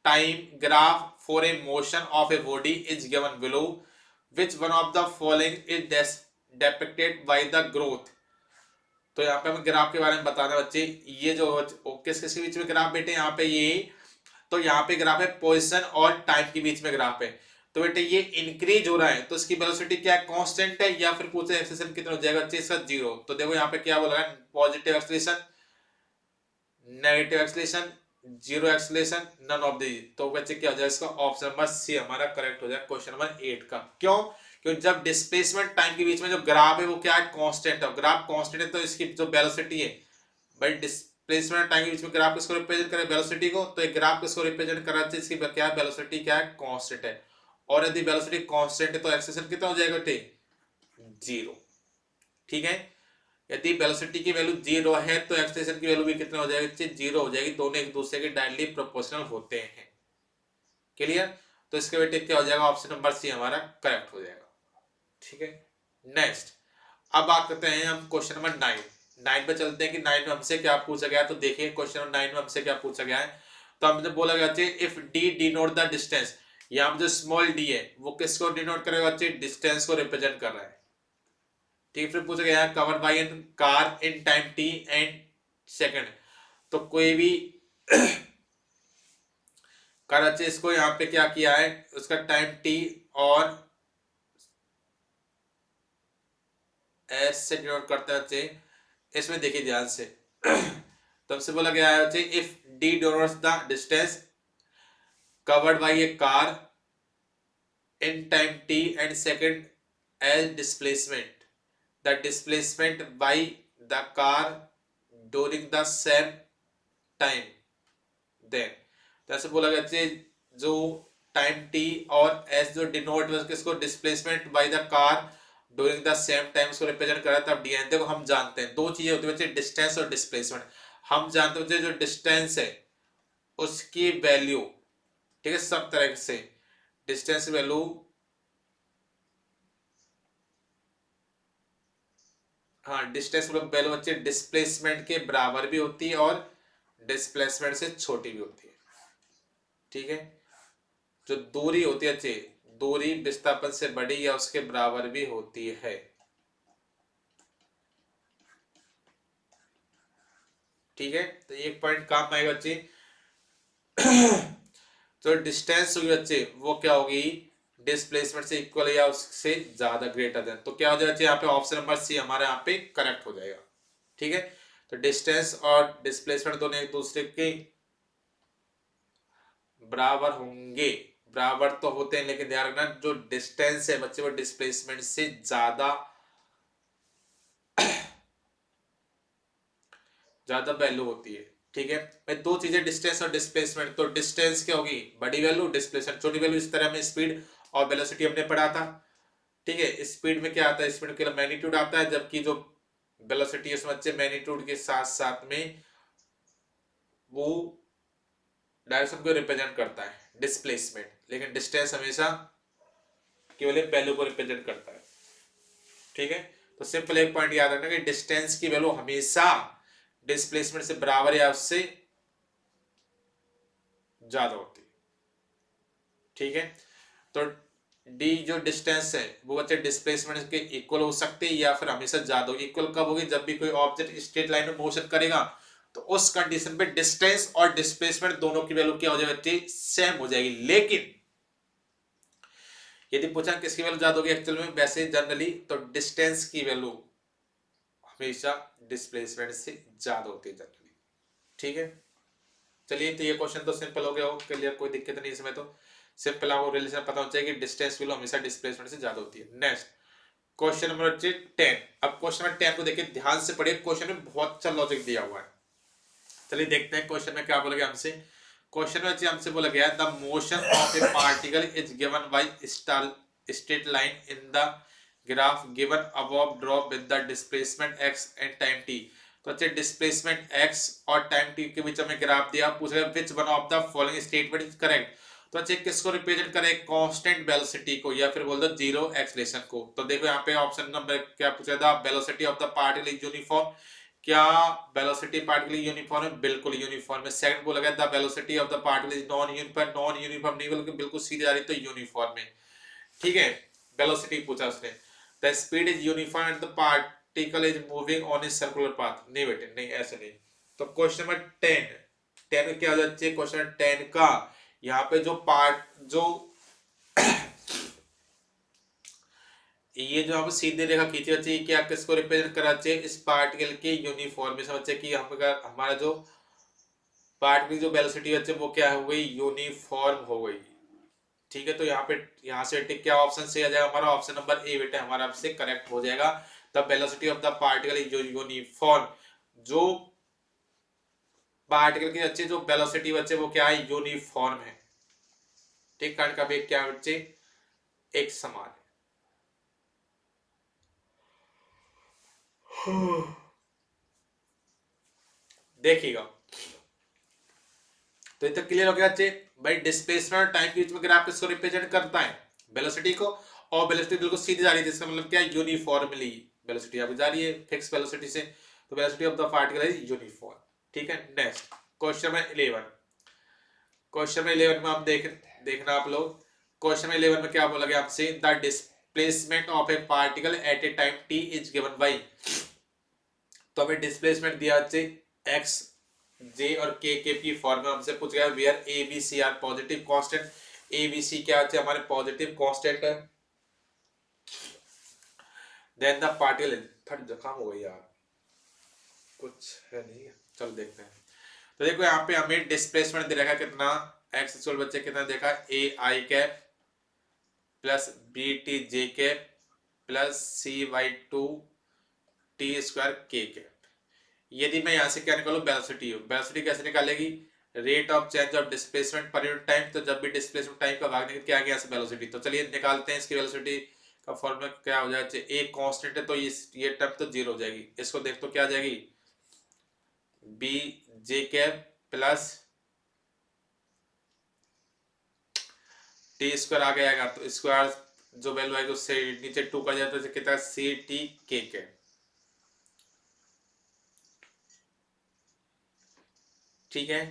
time graph for a motion of a body is given below, which one of the following is depicted by the growth। तो यहाँ पे हमें ग्राफ के बारे में बताना बच्चे, ये जो किस किस के बीच में ग्राफ बेटे, यहाँ पे ये, तो यहाँ पे ग्राफ है पोजीशन और टाइम के बीच में ग्राफ है। तो बेटे ये इंक्रीज हो रहा है तो इसकी वेलोसिटी क्या है, कांस्टेंट है, या फिर पूछे एक्सेलेरेशन कितना हो जाएगा बच्चे इसका, 0। तो देखो यहाँ पे क्या बोला है, positive acceleration, negative acceleration, zero acceleration, none of the. तो बच्चे क्या हो जाएगा, इसका ऑप्शन नंबर सी हमारा करेक्ट हो जाएगा क्वेश्चन नंबर 8 का। क्यों, क्योंकि जब डिस्प्लेसमेंट टाइम के बीच में जो ग्राफ है वो क्या है, कांस्टेंट है। ग्राफ कांस्टेंट है तो इसकी जो वेलोसिटी है भाई, डिस्प्लेसमेंट टाइम के बीच में ग्राफ किसको रिप्रेजेंट करे, वेलोसिटी को। तो एक ग्राफ किसको रिप्रेजेंट कर रहा है, इसकी क्या वेलोसिटी क्या है, कांस्टेंट है। और यदि वेलोसिटी कांस्टेंट है तो एक्सेलरेशन कितना हो जाएगा बेटे, 0। ठीक है, यदि वेलोसिटी की वैल्यू 0 है तो एक्सेलरेशन की वैल्यू भी कितना हो जाएगी, 0 हो जाएगी। दोनों एक दूसरे के डायरेक्टली प्रोपोर्शनल होते हैं। क्लियर। तो इसके बेटे क्या हो जाएगा, ऑप्शन नंबर सी हमारा करेक्ट हो जाएगा। ठीक है, नेक्स्ट अब बात करते हैं हम क्वेश्चन नंबर 9। 9 पे चलते हैं कि 9 में हमसे क्या पूछा गया है। तो देखिए क्वेश्चन नंबर 9 में हमसे क्या पूछा गया है। तो हमने बोला गया बच्चे, if D denote the distance, यहाँ पर जो स्मॉल डी है वो किसको डिनोट करेगा बच्चे, डिस्टेंस को रिप्रेजेंट कर रहा है। ठीक, फिर पूछा गया है cover by an car in time t and second. तो कोई भी कार बच्चे इसको यहाँ पे क्या किया है, उसका टाइम टी और एस से डिनोट करते हैं बच्चे। इसमें देखिए ध्यान से तो हमसे बोला गया है बच्चे, if d denotes the distance covered by a car in time t and second as displacement, the displacement by the car during the same time then. जैसे बोला गया बच्चे, जो टाइम टी और एस जो डिनोट किसको, displacement by the car during the same time उसको represent करा तब डी एन। देखो हम जानते हैं दो चीजें होती है बच्चे, डिस्टेंस और डिस्प्लेसमेंट। हम जानते हैं बच्चे जो डिस्टेंस है उसकी वैल्यू, ठीक है, सब तरह से डिस्टेंस वैल्यू, हाँ डिस्टेंस वैल्यू बच्चे डिस्प्लेसमेंट के बराबर भी होती है और डिस्प्लेसमेंट से छोटी भी होती है। ठीक है, जो दूरी होती है बच्चे, दूरी विस्थापन से बड़ी या उसके बराबर भी होती है। ठीक है, तो एक पॉइंट काम आएगा बच्चे तो डिस्टेंस होगी बच्चे वो क्या होगी, डिस्प्लेसमेंट से इक्वल या उससे ज्यादा ग्रेटर देन। तो क्या हो जाएगा यहाँ पे ऑप्शन नंबर सी हमारे यहाँ पे करेक्ट हो जाएगा। ठीक है, तो डिस्टेंस और डिस्प्लेसमेंट दोनों एक दूसरे के बराबर होंगे, बराबर तो होते हैं, लेकिन ध्यान रखना जो डिस्टेंस है बच्चे वो डिस्प्लेसमेंट से ज्यादा वैल्यू होती है। ठीक है भाई, दो चीजें डिस्टेंस और डिस्प्लेसमेंट। तो डिस्टेंस क्या होगी, बड़ी वैल्यू, डिस्प्लेसमेंट छोटी वैल्यू। इस तरह में स्पीड और वेलोसिटी हमने पढ़ा था। ठीक है, स्पीड में क्या आता है, स्पीड के मैग्नीट्यूड आता है, जबकि जो वेलोसिटी है उसमें मैग्नीट्यूड के साथ साथ में वो डायरेक्शन को रिप्रेजेंट करता है, डिस्प्लेसमेंट। लेकिन डिस्टेंस हमेशा केवल एक वैल्यू को रिप्रेजेंट करता है। ठीक है, तो सिंपल एक पॉइंट याद रखना कि डिस्टेंस की वैल्यू हमेशा डिस्प्लेसमेंट से बराबर या उससे ज्यादा होती है। ठीक है, तो डी जो डिस्टेंस है वो बच्चे डिस्प्लेसमेंट के इक्वल हो सकते हैं या फिर हमेशा ज्यादा होगी। इक्वल कब होगी, जब भी कोई ऑब्जेक्ट स्ट्रेट लाइन में मोशन करेगा तो उस कंडीशन पे डिस्टेंस और डिस्प्लेसमेंट दोनों की वैल्यू क्या हो जाएगी, सेम हो जाएगी। लेकिन यदि पूछा किसकी वैल्यू ज्यादा होगी एक्चुअल में, वैसे जनरली तो डिस्टेंस की वैल्यू हमेशा डिस्प्लेसमेंट से ज्यादा होती है जनरली। ठीक है, चलिए तो ये क्वेश्चन तो सिंपल हो गया हो, क्लियर, कोई दिक्कत नहीं इसमें। तो सिंपल आपको रिलेशन पता होना चाहिए कि डिस्टेंस वैल्यू हमेशा डिस्प्लेसमेंट से ज्यादा होती है। Next question number 10। अब क्वेश्चन नंबर 10 को देखिए ध्यान से पढ़िए, क्वेश्चन में बहुत अच्छा लॉजिक दिया हुआ है। चलिए देखते हैं क्वेश्चन में क्या बोला गया हमसे। क्वेश्चन में हमसे बोला गया the motion of a particle is given by straight line in the graph given above draw with the displacement x and time t। तो अच्छे डिस्प्लेसमेंट x और टाइम t के बीच में ग्राफ दिया, पूछ रहे विच one of the following statement is correct. तो अच्छे किसको रिप्रेजेंट करें, कांस्टेंट वेलोसिटी को या फिर बोल दो जीरो एक्सेलरेशन को। तो देखो यहाँ पे ऑप्शन नंबर क्या पूछा था, velocity of the particle is uniform. क्या वेलोसिटी पार्टिकल यूनिफॉर्म है, बिल्कुल यूनिफॉर्म है। सेकंड बोला गया the velocity of the particle is non uniform, non uniform नहीं बल्कि बिल्कुल सीधी जा रही, तो यूनिफॉर्म है। ठीक है, वेलोसिटी पूछा उसने। The speed is uniform and the particle is moving on a circular path. नहीं बेटे नहीं, ऐसे नहीं। तो क्वेश्चन नंबर 10, 10 क्या हो जाती है, क्वेश्चन 10 का यहाँ पे जो पार्ट जो ये जो हम सीधी रेखा खींची बच्चे, ये क्या किसको रिप्रेजेंट करा चाहिए, इस पार्टिकल के यूनिफॉर्म में बच्चे कि हम हमारा जो पार्टिकल जो वेलोसिटी बच्चे वो क्या हो गई, यूनिफॉर्म हो गई। ठीक है, तो यहाँ पे यहाँ से टिक क्या ऑप्शन से आ जाएगा हमारा, ऑप्शन नंबर ए बेटा हमारा आपसे करेक्ट हो जाएगा। The velocity of the particle is uniform. जो पार्टिकल की बच्चे जो वेलोसिटी बच्चे वो क्या है, यूनिफॉर्म है। ठीक, कारण का वेग क्या है बच्चे, एक समान है। देखिएगा तो ये तो क्लियर हो गया बच्चे। भाई डिस्प्लेसमेंट और टाइम के बीच में ग्राफ किसको रिप्रेजेंट करता है, वेलोसिटी को। और वेलोसिटी बिल्कुल सीधी जा रही है, जिसका मतलब क्या है, यूनिफॉर्मली वेलोसिटी आपकी जा रही है फिक्स वेलोसिटी से। तो velocity of the particle is uniform. ठीक है, next question number 11। Question number 11 में आप देखना आप लोग, क्वेश्चन नंबर 11 में क्या बोला गया आपसे, the displacement of a particle at A time t is given by. तो हमें डिस्प्लेसमेंट दिया बच्चे एक्स, जे और के फॉर्म में हमसे पूछ गया where a b c are positive constant. A b c क्या है हमारे पॉजिटिव कांस्टेंट है। देन द पार्टिकल, थर्ड जुकाम हो गई यार, कुछ है नहीं, चलो देखते हैं। तो देखो यहाँ पे हमें डिस्प्लेसमेंट दे रखा कितना, एक्स एक्चुअल बच्चे कितना देखा, A I cap plus B T J cap plus C Y two T square K cap. यदि मैं यहां से क्या निकालू, वेलोसिटी हो, वेलोसिटी कैसे निकालेगी, rate of change of displacement per unit time. तो जब भी डिस्प्लेसमेंट टाइम का भागने क्या आ गया वेलोसिटी। तो चलिए निकालते हैं इसकी वेलोसिटी का फॉर्मूला क्या हो जाए, ए कांस्टेंट है तो ये टर्म तो जीरो हो जाएगी। इसको देख तो क्या आ जाएगी, बी जे कैप प्लस टी स्क्वायर आ गया। तो स्क्वायर जो वैल्यू आएगी उससे नीचे टू कर जाए तो कितना, सी टी के कैप। ठीक है,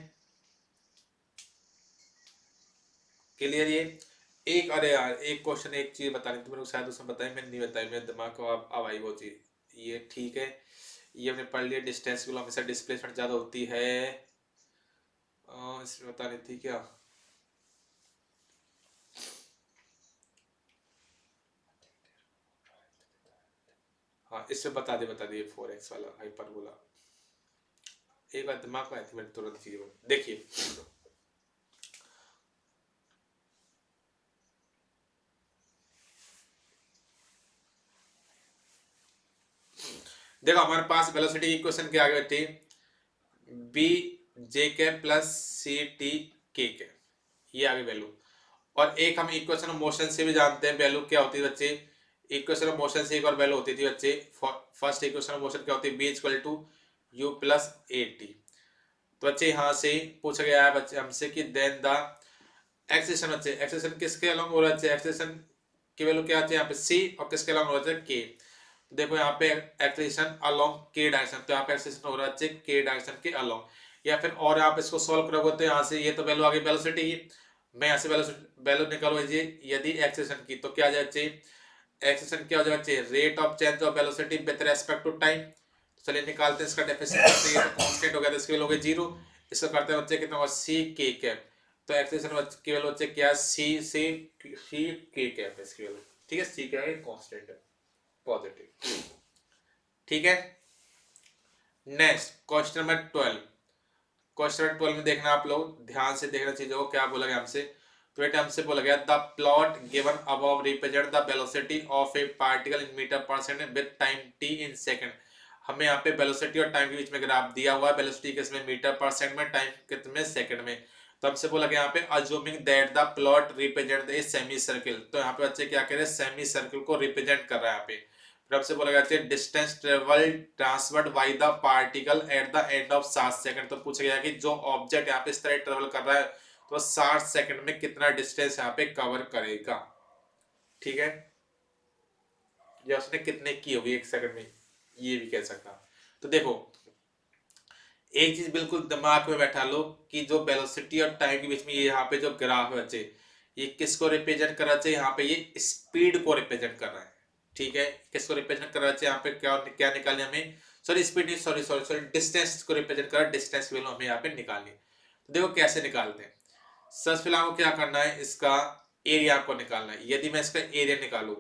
क्लियर ये। एक अरे यार एक क्वेश्चन एक चीज बतानी थी मेरे को, शायद उसमें बताई मैंने नहीं बताई, मेरे दिमाग को अब आई वो चीज। ये ठीक है, ये हमने पढ़ लिया, डिस्टेंस की हमेशा डिस्प्लेसमेंट ज्यादा होती है। इसमें बतानी थी क्या, हाँ इसमें बता दिए 4x वाला हाइपरबोला। एक बार दिमाग में आई थी मेरे तुरंत चीज, देखिए देखो हमारे पास वेलोसिटी की इक्वेशन क्या आ गई थी, बी जे cap plus c t k cap, ये आगे वैल्यू। और एक हम इक्वेशन ऑफ मोशन से भी जानते हैं वैल्यू क्या होती है बच्चे। इक्वेशन ऑफ मोशन से एक और वैल्यू होती थी बच्चे, फर्स्ट इक्वेशन ऑफ मोशन क्या होती है, v equal to u plus a t. तो बच्चे यहाँ से पूछा गया है बच्चे हमसे कि देन द एक्सेशन, बच्चे एक्सेशन किसके अलॉन्ग हो रहा है, एक्सेशन की वैल्यू क्या आती है यहाँ पे सी, और किसके अलॉन्ग हो रहा है के। तो देखो यहाँ पे एक्सेशन अलॉन्ग के डायरेक्शन, तो यहाँ पे एक्सेशन हो रहा है के डायरेक्शन के अलॉन्ग। या फिर और आप इसको सॉल्व करोगे तो यहाँ से ये तो वैल्यू आ गई वेलोसिटी की, मैं यहाँ से वैल्यू निकालो यदि एक्सेशन की, तो क्या आ जाए बच्चे, एक्सेशन क्या हो जाए बच्चे, rate of change of velocity with respect to time. चलिए निकालते हैं इसका डेफिनेशन करते हैं, ये तो कांस्टेंट हो गया तो इसके वैल्यू हो गई 0। इसको करते हैं बच्चे कितना होगा सी के कैप, तो एक्सेशन की वैल्यू बच्चे क्या है सी के कैप है इसकी वैल्यू, ठीक है। सी क्या है, कांस्टेंट है, पॉजिटिव, ठीक है। Next question number 12। Question number 12 में देखना आप लोग ध्यान से देखना चीजों को, क्या बोला गया हमसे। तो बेटा हमसे बोला गया the plot given above represent the velocity of a particle in metre per second with time t in second. हमें यहाँ पे वेलोसिटी और टाइम के बीच में ग्राफ दिया हुआ है, वेलोसिटी किसमें मीटर पर सेकंड में, टाइम कितने सेकंड में। तो हमसे बोला गया यहाँ पे assuming that the plot represent a semi circle, तो यहाँ पे बच्चे क्या कह रहे हैं, सेमी सर्किल को रिप्रेजेंट कर रहा है यहाँ पे। फिर हमसे बोला गया distance travel transferred by the particle at the end of 60 second. तो पूछा गया कि जो ऑब्जेक्ट यहाँ पे इस तरह ट्रेवल कर रहा है तो 60 सेकंड में कितना डिस्टेंस यहाँ पे कवर करेगा, ठीक है। या उसने कितने की होगी एक सेकंड में, ये भी कह सकता। तो देखो एक चीज बिल्कुल दिमाग में बैठा लो कि जो वेलोसिटी और टाइम के बीच में ये यहाँ पे जो ग्राफ है बच्चे, ये किसको रिप्रेजेंट कर रहा है, यहाँ पे ये स्पीड को रिप्रेजेंट कर रहा है, ठीक है। किसको रिप्रेजेंट कर रहा है, यहाँ पे क्या क्या निकालने हमें, सॉरी स्पीड नहीं, सॉरी सॉरी सॉरी डिस्टेंस को रिप्रेजेंट कर रहा है, डिस्टेंस की वैल्यू हमें यहाँ पे निकालनी है। तो देखो कैसे निकालते हैं। सबसे पहले आपको क्या करना है, इसका एरिया आपको निकालना है। यदि मैं इसका एरिया निकालू,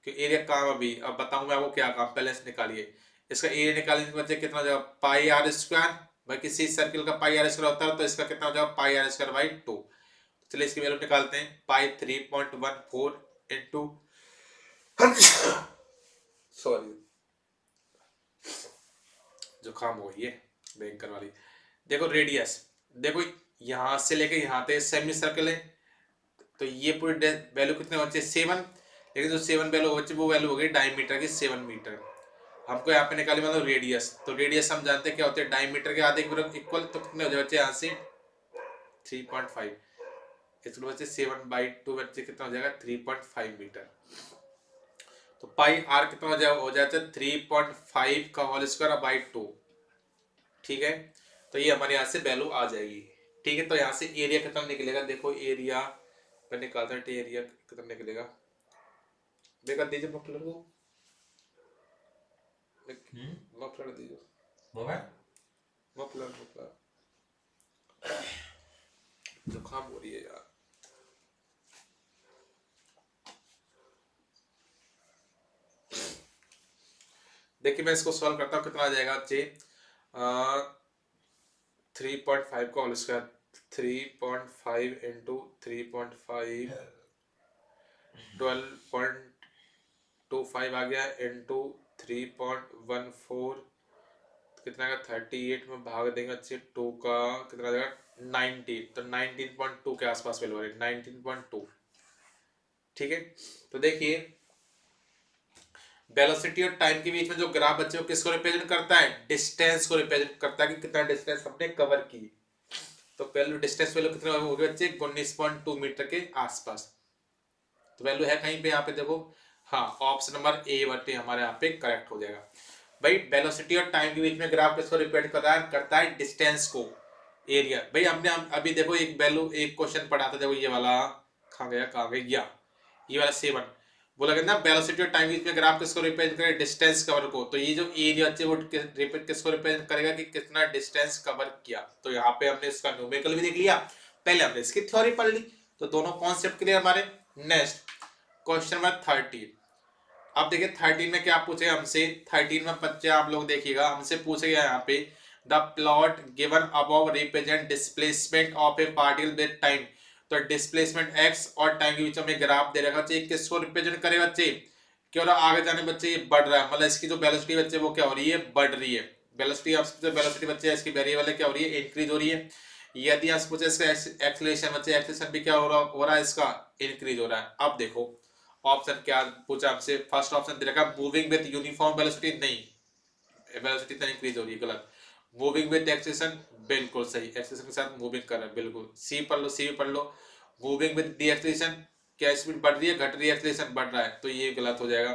कि एरिया काम अभी अब बताऊं मैं आपको क्या काम, पहले से निकालिए। इसका एरिया निकालने के बाद कितना हो जाएगा, पाई आर स्क्वायर, भाई किसी सर्किल का पाई आर स्क्वायर होता है तो इसका कितना हो जाएगा, पाई आर स्क्वायर बाई 2। चलिए इसकी वैल्यू निकालते हैं, पाई 3.14 इंटू सॉरी जुकाम हो गई है भयंकर वाली। देखो रेडियस, देखो यहां से लेके यहां तक सेमी सर्कल है, तो ये पूरी वैल्यू कितने बच्चे 7, लेकिन जो 7 वैल्यू बच्चे वो वैल्यू हो गई डायमीटर की 7 मीटर। हमको यहाँ पे निकाली मतलब रेडियस, तो रेडियस हम जानते हैं क्या होते हैं, डायमीटर के आधे इक्वल, तो कितने हो जाए बच्चे यहाँ से 3.5, इसको बच्चे 7/2 बच्चे कितना हो जाएगा 3.5 मीटर। तो पाई आर कितना हो जाता है 3.5 का होल स्क्वायर बाई 2, ठीक है। तो ये हमारे यहाँ से वैल्यू आ जाएगी, ठीक है। तो यहाँ से एरिया कितना निकलेगा, देखो एरिया मैं निकालता हूँ, एरिया कितना निकलेगा, देखा दीजिए मफलर को, मफलर दीजिए, मफलर जुकाम हो रही है यार। देखिए मैं इसको सॉल्व करता हूँ, कितना आ जाएगा बच्चे 3.5 का होल स्क्वायर, 3.5 इंटू 3.5 12.25 आ गया, इंटू 3.14 कितना का 38 में भाग देंगे बच्चे 2 का कितना आ जाएगा 19, तो 19.2 के आसपास वैल्यू आ रही है 19.2, ठीक है। तो देखिए वेलोसिटी और टाइम के बीच में जो ग्राफ बच्चे किसको रिप्रेजेंट करता है, डिस्टेंस को रिप्रेजेंट करता है कि कितना डिस्टेंस हमने कवर की। तो वैल्यू डिस्टेंस वैल्यू कितने हो गए बच्चे 19.2 मीटर के आसपास। तो वैल्यू है कहीं पे यहाँ पे देखो, हाँ ऑप्शन नंबर ए बटे हमारे यहाँ पे करेक्ट हो जाएगा। भाई वेलोसिटी और टाइम के बीच में ग्राफ किसको रिप्रेजेंट करता है डिस्टेंस को, एरिया। भाई हमने अभी देखो एक वैल्यू एक क्वेश्चन पढ़ा था, देखो ये वाला कहाँ गया ये वाला 7 बोला गया ना, वेलोसिटी और टाइम के बीच में ग्राफ किसको रिप्रेजेंट करेगा, डिस्टेंस कवर को। तो ये जो एरिया वो किसको रिप्रेजेंट करेगा कि कितना डिस्टेंस कवर किया। तो यहाँ पे हमने इसका न्यूमेरिकल भी देख लिया, पहले हमने इसकी थ्योरी पढ़ ली, तो दोनों कॉन्सेप्ट क्लियर हमारे। Next question number 13। अब देखिए 13 में क्या पूछे हमसे, 13 में बच्चे आप लोग देखिएगा हमसे पूछे गया यहाँ पे the plot given above represent displacement of a particle with time. तो डिस्प्लेसमेंट x और टाइम के बीच में ग्राफ दे रखा बच्चे, किसको रिप्रेजेंट करेगा बच्चे, क्यों आगे जाने बच्चे ये बढ़ रहा है, मतलब इसकी जो वेलोसिटी बच्चे वो क्या हो रही है बढ़ रही है, वेलोसिटी आपसे वेलोसिटी बच्चे इसकी वेरिएबल है, क्या हो रही है, इंक्रीज हो रही है। यदि आपसे पूछे इसका एक्सेलरेशन बच्चे, एक्सेलरेशन भी क्या हो रहा है इसका, इंक्रीज हो रहा है। अब देखो ऑप्शन क्या पूछा आपसे, फर्स्ट ऑप्शन दे रखा मूविंग विद यूनिफॉर्म वेलोसिटी, नहीं, वेलोसिटी तो इंक्रीज हो रही है, गलत। मूविंग विद एक्सेलरेशन, बिल्कुल सही, एक्सेलरेशन के साथ मूविंग कर रहा है, बिल्कुल। सी पढ़ लो, सी पढ़ लो। मूविंग विद डी एक्सेलरेशन, क्या स्पीड बढ़ रही है, घट रही है, एक्सेलरेशन बढ़ रहा है, तो ये गलत हो जाएगा।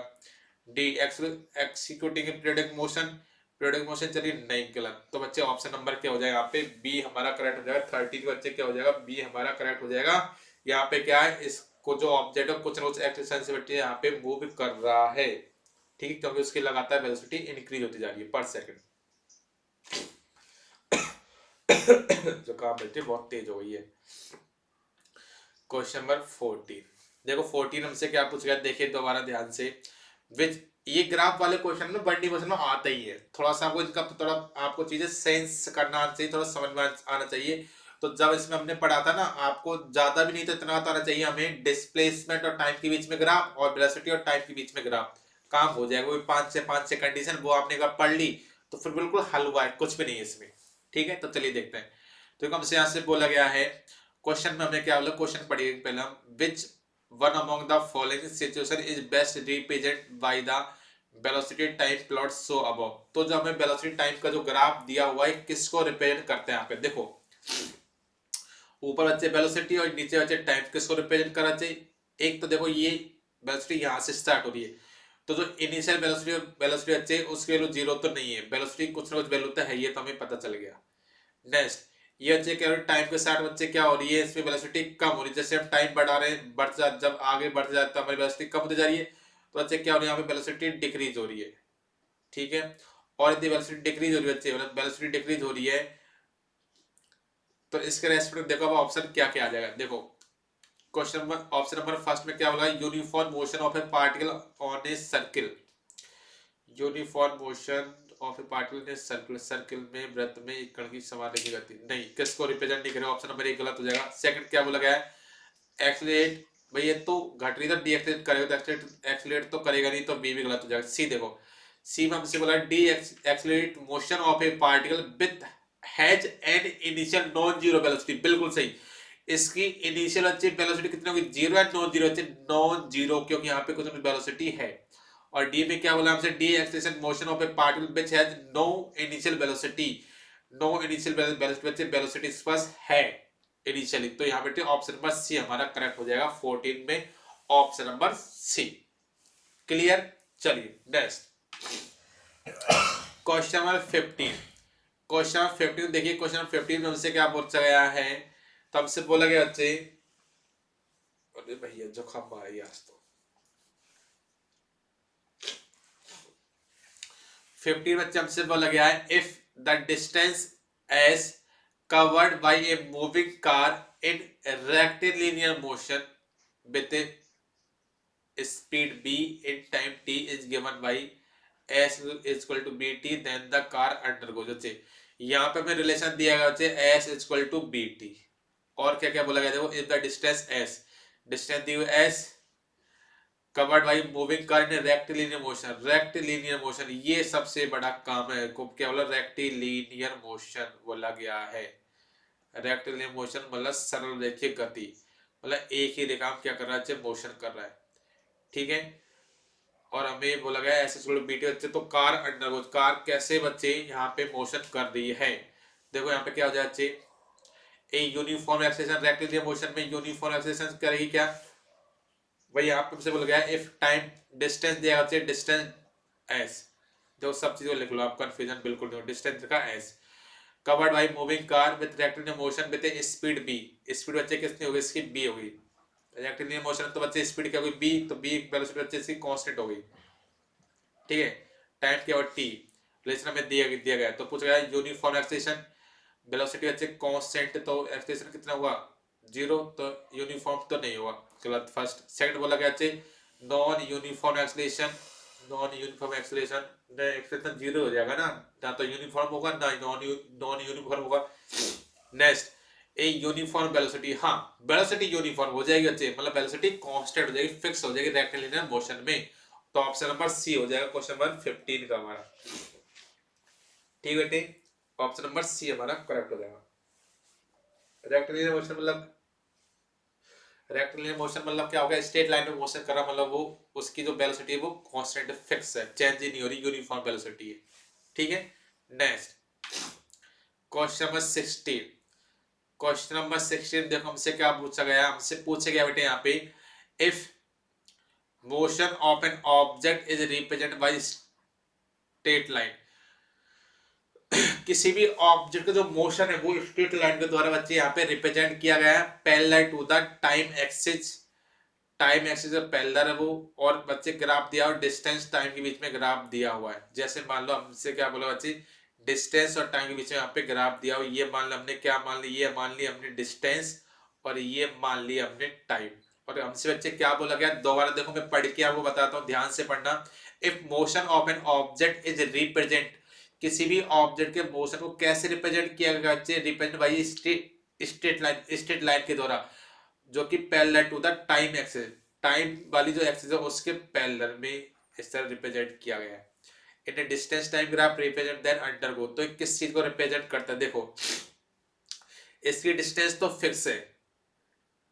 D executing periodic motion, periodic motion चलिए, नहीं, गलत। तो बच्चे ऑप्शन नंबर क्या हो जाएगा यहाँ पे, बी हमारा करेक्ट हो जाएगा। 13 बच्चे क्या हो जाएगा, बी हमारा करेक्ट हो जाएगा। यहाँ पे क्या है, इसको जो ऑब्जेक्ट है कुछ ना कुछ एक्सेलरेशन से बच्चे यहाँ पे मूव कर रहा है, ठीक है, क्योंकि उसकी लगातार वेलोसिटी इंक्रीज होती जा रही है पर सेकंड। जुकाम बच्चे बहुत तेज हो गई है। क्वेश्चन नंबर 14, देखो 14 हमसे क्या पूछ गया, देखिए दोबारा ध्यान से। विच, ये ग्राफ वाले क्वेश्चन में बड़ी क्वेश्चन में आता ही है, थोड़ा सा आपको इनका थोड़ा आपको चीजें सेंस करना आना चाहिए, थोड़ा समझ में आना चाहिए। तो जब इसमें हमने पढ़ा था ना, आपको ज्यादा भी नहीं तो इतना तो आना चाहिए हमें, डिस्प्लेसमेंट और टाइम के बीच में ग्राफ और वेलोसिटी और टाइम के बीच में ग्राफ, काम हो जाएगा। वो 5 से 5 कंडीशन वो आपने अगर पढ़ ली तो फिर बिल्कुल हल हुआ है, कुछ भी नहीं है इसमें, ठीक है। तो चलिए देखते हैं। तो हमसे यहाँ से बोला गया है क्वेश्चन में, हमें क्या बोला, क्वेश्चन पढ़िए पहले हम। Which one among the following situation is best represent by the velocity time plot so above. तो जो हमें वेलोसिटी टाइम का जो ग्राफ दिया हुआ है किसको रिप्रेजेंट करते हैं, यहाँ पे देखो ऊपर बच्चे वेलोसिटी और नीचे बच्चे टाइम, किसको रिप्रेजेंट करना चाहिए। एक तो देखो ये वेलोसिटी यहाँ से स्टार्ट हो रही है, तो जो इनिशियल वेलोसिटी वेलोसिटी बच्चे उसकी वैल्यू 0 तो नहीं है, वेलोसिटी कुछ ना कुछ वैल्यू तो है, ये तो हमें पता चल गया। नेक्स्ट, ये बच्चे क्या टाइम के साथ बच्चे क्या हो रही है, इसमें वेलोसिटी कम हो रही है, जैसे हम टाइम बढ़ा रहे हैं जब आगे बढ़ते जाते हैं हमारी वेलोसिटी कम होती जा रही है, तो बच्चे क्या हो रही है, यहाँ पे वेलोसिटी डिक्रीज हो रही है, ठीक है। और यदि वेलोसिटी डिक्रीज हो रही है बच्चे, वेलोसिटी डिक्रीज हो रही है, तो इसके रेस्पेक्ट देखो अब ऑप्शन क्या क्या आ जाएगा। देखो question number, option number first में क्या होगा, uniform motion of a particle on a circle, uniform motion of a particle in circle, circle में वृत्त में एक कण की समान रेखी गति, नहीं, किसको रिप्रेजेंट नहीं करेगा, ऑप्शन नंबर 1 गलत हो जाएगा। सेकंड क्या बोला गया है, एक्सीलरेट, भाई ये तो घट रही, तो डी एक्सीलरेट करेगा, तो एक्सीलरेट तो करेगा नहीं, तो बी भी गलत हो जाएगा। सी देखो, सी में हमसे बोला D accelerate motion of a particle with has an initial non zero velocity, बिल्कुल सही। इसकी इनिशियल अच्छी वेलोसिटी कितनी होगी, 0 है, नॉन जीरो, नॉन जीरो, क्योंकि यहाँ पे कुछ वेलोसिटी है। और डी में क्या बोला हमसे, the acceleration motion of a particle which has no initial velocity, no initial velocity, velocity इस पास है इनिशियली, तो यहाँ पे ऑप्शन नंबर सी हमारा करेक्ट हो जाएगा 14 में, ऑप्शन नंबर सी। क्लियर, चलिए next question number 15, question number 15 देखिए, क्वेश्चन नंबर 15 में हमसे क्या पूछा गया है, तो हमसे बोला गया बच्चे, अरे भैया जो खम्बा है आज तो 15 बच्चे हमसे बोला गया है, if the distance S covered by a moving car in rectilinear motion with speed b in time t is given by s is equal to bt, then the car undergoes, बच्चे यहाँ पे हमें रिलेशन दिया गया बच्चे s is equal to bt, और क्या क्या बोला गया, देखो if the distance s, distance दी हुई s covered by moving car in rectilinear motion, rectilinear motion ये सबसे बड़ा काम है, को क्या बोला, रेक्टिलिनियर मोशन बोला गया है। रेक्टिलिनियर मोशन मतलब सरल रेखीय गति, मतलब एक ही रेखा में क्या कर रहा है, मोशन कर रहा है, ठीक है। और हमें बोला गया ऐसे बीटी बच्चे, तो कार अंडरगोज, कार कैसे बच्चे यहाँ पे मोशन कर रही है, देखो यहाँ पे क्या हो जाए बच्चे, a uniform acceleration, rectilinear motion में यूनिफॉर्म एक्सेलरेशन करेगी क्या, वही यहाँ पे बोला गया इफ टाइम डिस्टेंस दिया बच्चे, डिस्टेंस एस, जो सब चीजों लिख लो आप, कंफ्यूजन बिल्कुल नहीं हो, डिस्टेंस का s covered by moving car with rectilinear motion with speed v, speed बच्चे कितनी होगी, इसकी बी होगी, रेक्टिलिनियर मोशन तो बच्चे स्पीड क्या होगी बी, तो बी वेलोसिटी बच्चे इसकी कांस्टेंट होगी, ठीक है। टाइम क्या और टी रिलेशन में दिया गया, तो पूछ गया यूनिफॉर्म एक्सेलरेशन, वेलोसिटी बच्चे कांस्टेंट, तो एक्सेलरेशन कितना हुआ 0, तो यूनिफॉर्म तो नहीं हुआ, गलत। फर्स्ट, सेकंड बोला गया बच्चे non uniform acceleration, non uniform acceleration, acceleration 0 हो जाएगा ना तो यूनिफॉर्म होगा ना नॉन यूनिफॉर्म होगा। नेक्स्ट, ए यूनिफॉर्म वेलोसिटी, हाँ वेलोसिटी यूनिफॉर्म हो जाएगी बच्चे, मतलब वेलोसिटी कांस्टेंट हो जाएगी, फिक्स हो जाएगी रेक्टिलिनियर मोशन में, तो ऑप्शन नंबर सी हो जाएगा क्वेश्चन नंबर 15 का हमारा। ठीक बेटे, ऑप्शन नंबर सी हमारा करेक्ट हो जाएगा। रेक्टिलिनियर मोशन मतलब, रेक्टिलिनियर मोशन मतलब क्या होगा, स्ट्रेट लाइन में मोशन कर रहा मतलब वो उसकी जो वेलोसिटी है वो कांस्टेंट फिक्स है, चेंज ही नहीं हो रही, यूनिफॉर्म वेलोसिटी है। ठीक है, next question number 16। Question number 16 देखो हमसे क्या पूछा गया, हमसे पूछा गया बेटे यहाँ पे, if motion of an object is represented by straight line, किसी भी ऑब्जेक्ट का जो मोशन है वो स्ट्रेट लाइन के द्वारा बच्चे यहाँ पे रिप्रेजेंट किया गया है parallel to the time axis, time axis parallel है वो, और बच्चे ग्राफ दिया और डिस्टेंस टाइम के बीच में ग्राफ दिया हुआ है। जैसे मान लो हमसे क्या बोला बच्चे, डिस्टेंस और टाइम के बीच में यहाँ पे ग्राफ दिया हो, ये मान लो हमने क्या मान ली, ये मान ली हमने डिस्टेंस और ये मान लिया हमने टाइम। और हमसे बच्चे क्या बोला गया, दोबारा देखो मैं पढ़ के आपको बताता हूँ, ध्यान से पढ़ना। If motion of an object is represent, किसी भी ऑब्जेक्ट के मोशन को कैसे रिप्रेजेंट किया गया बच्चे, रिप्रेजेंट बाई स्ट्रेट लाइन के द्वारा, जो कि parallel to the time axis, time वाली जो एक्सिस है उसके पैरेलल में इस तरह रिप्रेजेंट किया गया है। In distance time graph represent then undergo, तो किस चीज को रिप्रेजेंट करता है, देखो इसकी डिस्टेंस तो फिक्स है,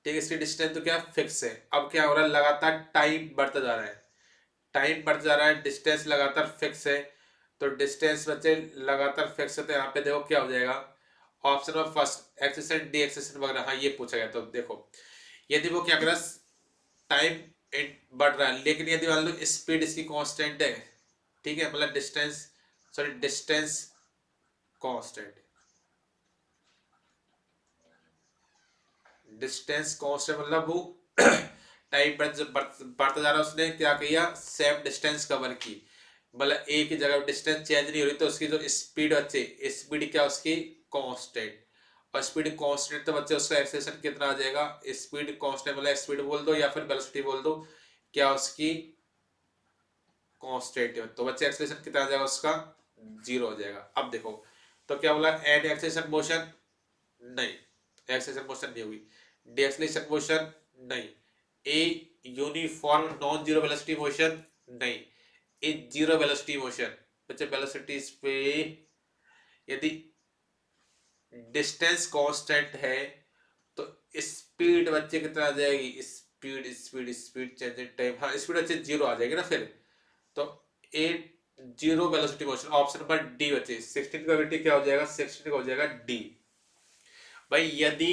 ठीक है, इसकी डिस्टेंस तो क्या फिक्स है। अब क्या हो रहा है, लगातार टाइम बढ़ता जा रहा है, टाइम बढ़ता जा रहा है, डिस्टेंस लगातार फिक्स है, तो डिस्टेंस बच्चे लगातार फिक्स है, तो यहाँ पे देखो क्या हो जाएगा, option of first acceleration deceleration वगैरह, हाँ ये पूछा गया। तो देखो यदि वो क्या कर रहा है, टाइम बढ़ रहा है लेकिन यदि मान लो स्पीड इसकी कांस्टेंट है, ठीक है, मतलब distance, sorry distance constant, distance constant मतलब वो टाइम बढ़ता जा रहा है, उसने क्या किया, सेम डिस्टेंस कवर की, मतलब एक ही जगह डिस्टेंस चेंज नहीं हो रही, तो उसकी जो स्पीड बच्चे, स्पीड क्या उसकी कांस्टेंट, और स्पीड कांस्टेंट तो बच्चे उसका एक्सेलेरेशन कितना आ जाएगा, स्पीड कांस्टेंट मतलब स्पीड बोल दो या फिर वेलोसिटी बोल दो, क्या उसकी कांस्टेंट है, तो बच्चे एक्सेलेरेशन कितना आ जाएगा उसका, जीरो हो जाएगा। अब देखो तो क्या बोला, एन एक्सेलेरेशन मोशन, नहीं एक्सेलेरेशन मोशन नहीं होगी, डी एक्सेलेरेशन मोशन नहीं, a uniform non zero velocity motion नहीं, ए जीरो वेलोसिटी मोशन। बच्चे वेलोसिटी पे यदि डिस्टेंस कांस्टेंट है तो स्पीड बच्चे कितना आ जाएगी, speed speed speed changing time, हाँ स्पीड बच्चे जीरो आ जाएगी ना फिर, तो a zero velocity motion, option number D बच्चे 16 का बेटे क्या हो जाएगा, 16 का हो जाएगा डी। भाई यदि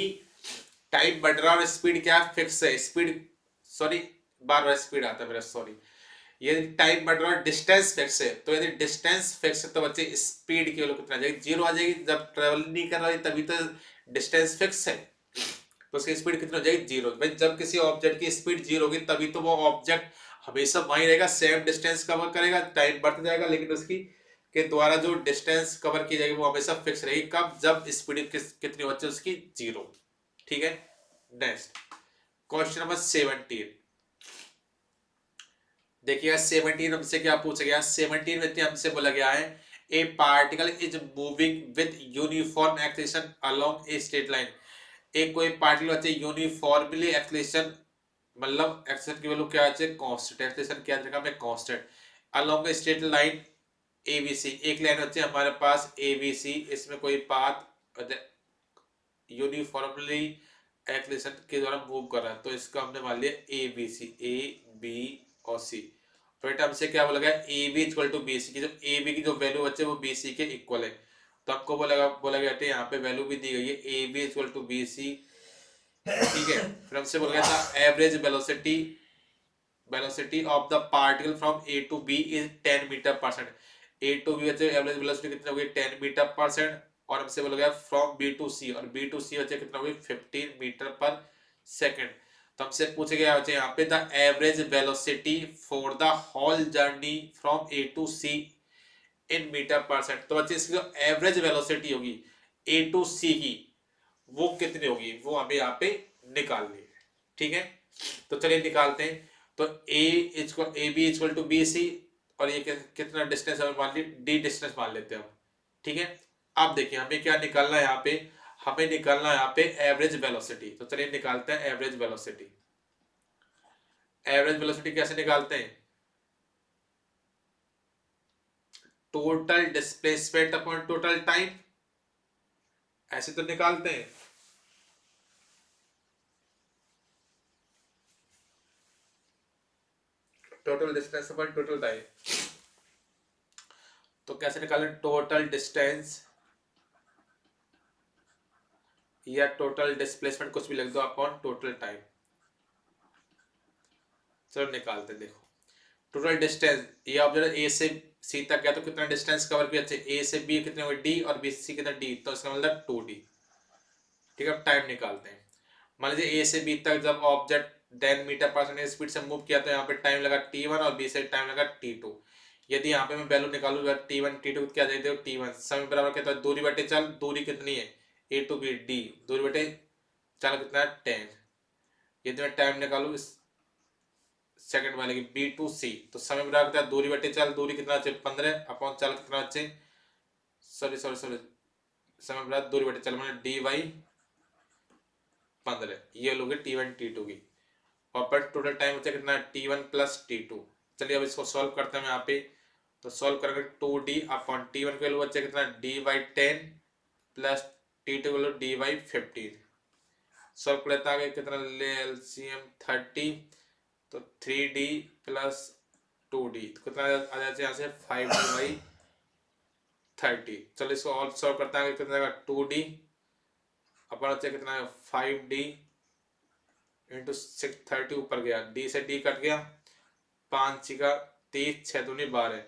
टाइम बढ़ रहा और स्पीड क्या फिक्स है, स्पीड सॉरी बार बार स्पीड आता है मेरा, सॉरी, यदि टाइम बढ़ रहा है डिस्टेंस फिक्स है, तो यदि डिस्टेंस फिक्स है तो बच्चे स्पीड की वैल्यू कितना आ जाएगी, जीरो आ जाएगी, जब ट्रेवल नहीं कर रहा है तभी तो डिस्टेंस फिक्स है, तो उसकी स्पीड कितनी हो जाएगी, जीरो। भाई जब किसी ऑब्जेक्ट की स्पीड जीरो होगी तभी तो वो ऑब्जेक्ट हमेशा वहीं रहेगा, सेम डिस्टेंस कवर करेगा, टाइम बढ़ता जाएगा लेकिन उसकी के द्वारा जो डिस्टेंस कवर की जाएगी वो हमेशा फिक्स रहेगी, कब, जब स्पीड कितनी होती है उसकी, जीरो। ठीक है, नेक्स्ट क्वेश्चन नंबर 17। देखिएगा 17 हमसे क्या पूछा गया, 17 में हमसे बोला गया है, ए particle is moving with uniform acceleration along a straight line, एक कोई पार्टिकल बच्चे यूनिफॉर्मली एक्सेलेरेशन, मतलब एक्सेलेरेशन की वैल्यू क्या है, कांस्टेंट, एक्सेलेरेशन क्या जगह में constant, along a straight line ABC, एक लाइन बच्चे हमारे पास एबीसी, इसमें कोई पाथ यूनिफॉर्मली एक्सेलेरेशन के द्वारा मूव कर रहा है, तो इसका हमने मान लिया ए बी सी, ए बी और सी। फिर हमसे क्या बोला गया, a b equal to b c की, जो ए बी की जो वैल्यू बच्चे वो बी सी के इक्वल है, तो आपको बोला गया यहाँ पे वैल्यू भी दी गई है, a b equal to b c. ठीक है, फिर हमसे बोला गया था average velocity, velocity of the particle from a to b is 10 meter per second, a to b बच्चे एवरेज वेलोसिटी कितनी होगी, 10 मीटर पर सेकंड, और हमसे बोला गया फ्रॉम बी टू सी, और बी टू सी बच्चे कितना होगी 15 मीटर पर सेकंड। तो हमसे पूछे गया बच्चे यहाँ पे the average velocity for the whole journey from a to c in metre per second, तो बच्चे इसकी जो एवरेज वेलोसिटी होगी ए टू सी की वो कितनी होगी, वो हमें यहाँ पे निकालनी है। ठीक है, तो चलिए निकालते हैं। तो a b equal to b c, और ये कितना डिस्टेंस हमें मान ली, डी डिस्टेंस मान लेते हैं हम। ठीक है, अब देखिए हमें क्या निकालना है यहाँ पे, हमें निकालना है यहाँ पे एवरेज वेलोसिटी, तो चलिए निकालते हैं एवरेज वेलोसिटी। एवरेज वेलोसिटी कैसे निकालते हैं, total displacement upon total time, ऐसे तो निकालते हैं। Total distance upon total time, तो कैसे निकालें? टोटल डिस्टेंस या टोटल डिस्प्लेसमेंट कुछ भी लिख दो अपॉन टोटल टाइम। चलो निकालते हैं। देखो टोटल डिस्टेंस, ये ऑब्जेक्ट ए से सी तक गया तो कितना डिस्टेंस कवर किया? ए से बी कितने हुए? डी, और बी से सी कितना? डी, तो इसका मतलब 2d। ठीक है, अब टाइम निकालते हैं। मान लीजिए ए से बी तक जब object 10 meter per second speed से मूव किया तो यहाँ पे टाइम लगा t1 और बी से टाइम लगा t2। यदि यहाँ पे मैं वैल्यू निकालूंगा t1 t2 क्या दे दो? t1 समय बराबर कितना? दूरी बटे चल, दूरी कितनी है? a टू बी d, दूरी बटे चल कितना है? 10। यदि मैं टाइम निकालू इस सेकंड वाले की बी टू सी, तो समय बराबर कितना? दूरी बटे चल, दूरी कितना बचे? 15 अपॉन चल कितना बचे? सॉरी समय बराबर दूरी बटे चल मैंने डी बाई 15, ये लोगे t1 t2 की। और पर टोटल टाइम बचा कितना? t1 plus t2। चलिए अब इसको सॉल्व करते हैं यहाँ पे। तो सॉल्व करेंगे 2d अपॉन t1 के वैल्यू बचा कितना? d बाई 10 प्लस t2 के वैल्यू d बाई 15। सॉल्व कर लेता है कितना? ले एलसीएम 30, तो 3d प्लस 2d कितना आ जाता है यहाँ से? 5d by 30। चलो इसको और सॉल्व करता है कितना? 2d अपन बचा कितना? 5d इंटू 630 ऊपर गया, डी से डी कट गया, 5 का 30, 6 दूनी 12।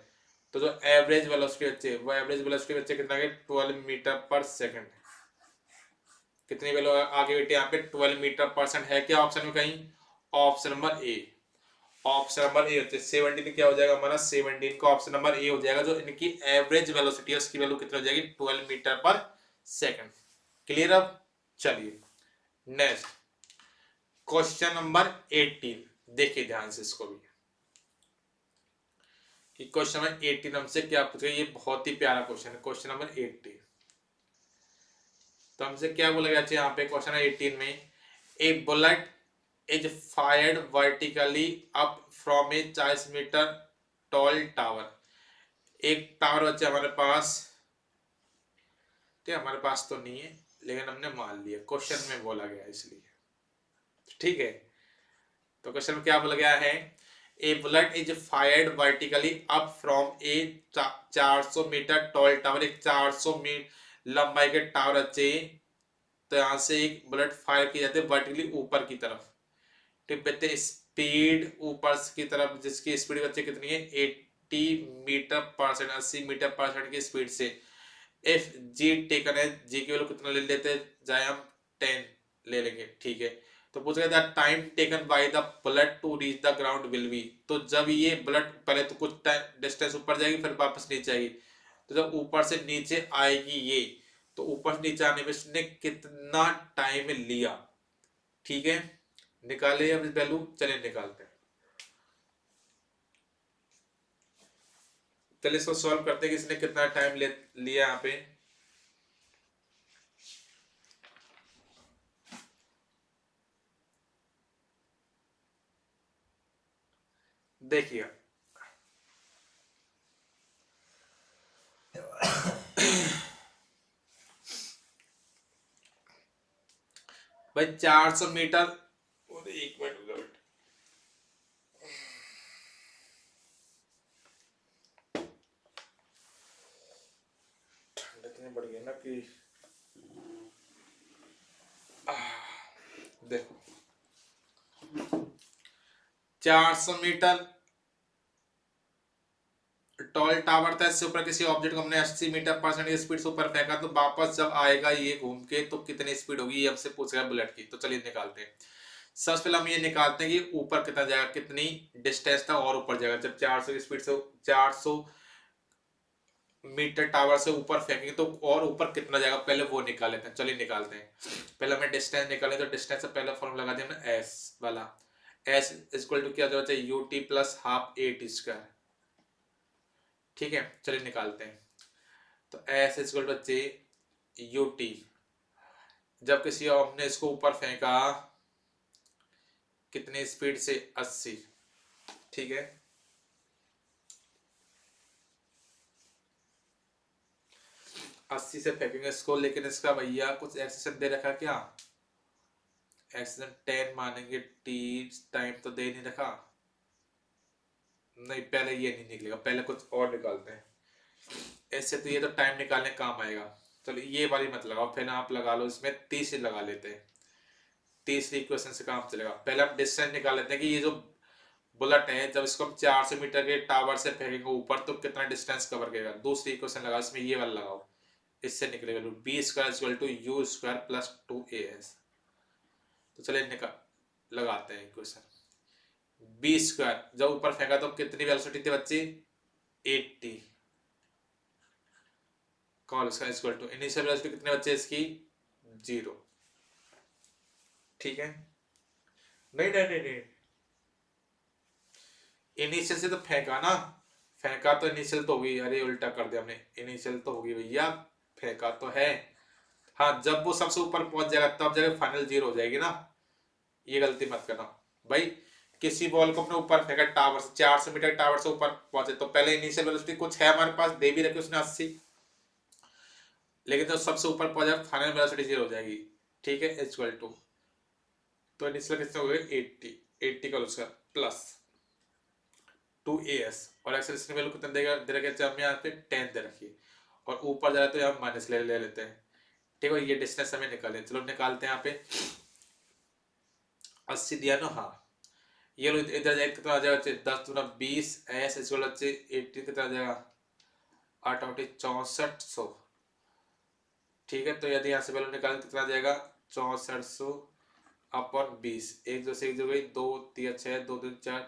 तो जो एवरेज वेलोसिटी बच्चे, वो एवरेज वेलोसिटी बच्चे कितना है? 12 मीटर पर सेकंड। कितनी वैल्यू आगे बेटे यहाँ पे? 12 मीटर पर सेकंड है क्या ऑप्शन में कहीं? ऑप्शन नंबर ए। ऑप्शन नंबर ए होते 17 क्या हो जाएगा हमारा? 17 का ऑप्शन नंबर ए हो जाएगा। जो इनकी एवरेज वेलोसिटी है उसकी वैल्यू कितनी हो जाएगी? 12 मीटर पर सेकंड। क्लियर? अब चलिए नेक्स्ट क्वेश्चन नंबर 18, देखिए ध्यान से इसको भी कि क्वेश्चन नंबर 18 हमसे क्या पूछा। ये बहुत ही प्यारा क्वेश्चन है, क्वेश्चन नंबर 18। तो हमसे क्या बोला गया यहाँ पे क्वेश्चन नंबर 18 में? A bullet is fired vertically up from a 40 metre tall tower. एक टावर बच्चे हमारे पास, ठीक है, हमारे पास तो नहीं है लेकिन हमने मान लिया, क्वेश्चन में बोला गया इसलिए, ठीक है। तो क्वेश्चन में क्या बोला गया है? A bullet is fired vertically up from a 400 metre tall tower. एक 400 मीटर लंबाई के टावर अच्छे, तो यहाँ से एक बुलेट फायर की जाती है वर्टिकली ऊपर की तरफ। ठीक है, स्पीड ऊपर की तरफ, जिसकी स्पीड बच्चे कितनी है? 80 metre per second, 80 metre per second की स्पीड से। इफ जी टेकन है, जी की वैल्यू कितना ले लेते जाए हम? 10 ले लेंगे, ठीक है। तो पूछ रहे थे time taken by the bullet to reach the ground will be. तो जब ये बुलेट पहले तो कुछ डिस्टेंस ऊपर जाएगी फिर वापस नीचे आएगी, तो जब ऊपर से नीचे आएगी ये, तो ऊपर से नीचे आने में इसने कितना टाइम लिया? ठीक है, निकाले अब वैल्यू, चलिए निकालते हैं। चलिए इसको सॉल्व करते हैं कि इसने कितना टाइम लिया यहाँ पे। देखिए भाई 400 मीटर, और एक मिनट ठंड इतनी बढ़ गई ना कि देखो 400 मीटर टॉल टावर था, इससे ऊपर किसी ऑब्जेक्ट को हमने 80 मीटर पर सेकंड की स्पीड से ऊपर फेंका, तो वापस जब आएगा ये घूम के तो कितनी स्पीड होगी, ये हमसे पूछ रहा है बुलेट की। तो चलिए निकालते हैं। सबसे पहले हम ये निकालते हैं कि ऊपर कितना जाएगा, कितनी डिस्टेंस था और ऊपर जाएगा। जब 400 की स्पीड से 400 मीटर टावर से ऊपर फेंकेंगे तो और ऊपर कितना जाएगा, पहले वो निकाल लेते हैं। चलिए निकालते हैं। पहले हमें डिस्टेंस निकालें, तो डिस्टेंस से पहले फॉर्मूला लगा दिया हमने एस वाला। एस इक्वल टू क्या हो जाए? You t plus half a t square. ठीक है, चलिए निकालते हैं। तो एस इक्वल टू बच्चे यू टी, जब किसी हमने इसको ऊपर फेंका कितनी स्पीड से? 80। ठीक है, 80 से फेंकेंगे इसको, लेकिन इसका भैया कुछ एक्सेशन दे रखा क्या, एक्सेशन 10 मानेंगे, टी टाइम तो दे नहीं रखा, नहीं पहले ये नहीं निकलेगा, पहले कुछ और निकालते हैं। ऐसे तो ये तो टाइम निकालने काम आएगा, चलो ये वाली मत लगाओ, फिर आप लगा लो इसमें तीसरी लगा लेते हैं, तीसरी इक्वेशन से काम चलेगा। पहले हम डिस्टेंस निकाल लेते हैं कि ये जो बुलेट है जब इसको हम 400 मीटर के टावर से फेंकेंगे ऊपर तो कितना डिस्टेंस कवर करेगा। दूसरी इक्वेशन लगाओ, इसमें ये वाला लगाओ, इससे निकलेगा v square equal to u square plus 2as। तो चलिए निकाल लगाते हैं इक्वेशन, बी स्क्वायर जब ऊपर फेंका तो कितनी वेलोसिटी थी बच्चे, 80, कॉल square equal to initial velocity कितने बच्चे इसकी, 0। ठीक है, नहीं नहीं नहीं नहीं, इनिशियल से तो फेंका ना, फेंका तो इनिशियल तो होगी, अरे उल्टा कर दिया हमने, इनिशियल तो होगी भैया, फेंका तो है। हाँ जब वो सबसे ऊपर पहुंच जाएगा तब जाकर फाइनल 0 हो जाएगी ना, ये गलती मत करना भाई। किसी बॉल को अपने ऊपर फेंका टावर से, 400 मीटर टावर से ऊपर पहुंचे तो पहले इनिशियल वेलोसिटी कुछ है हमारे पास, दे भी रखी उसने 80, लेकिन जब सबसे ऊपर पहुंच जाएगा फाइनल वेलोसिटी 0 हो जाएगी। ठीक है, इक्वल टू, तो इनिशियल कितने हो गए 80, 80 का उसका प्लस 2as, और एक्सेलरेशन वैल्यू कितना देगा दे रखा है, यहाँ पे 10 दे रखी है, और ऊपर जा रहा है तो यहाँ माइनस ले लेते हैं। ठीक है, ये डिस्टेंस हमें निकाले, चलो निकालते हैं। यहाँ पे 80 दिया ना, हाँ ये लो इधर जाए कितना आ जाएगा, 10 दूना 20 एस इक्वल 80 कितना आ जाएगा, 8 8 6400। ठीक है, तो यदि यहाँ से वैल्यू निकाल कितना आ जाएगा, 6400 अपॉन 20, एक दो से एक जगह 2 3 6 2 3 4,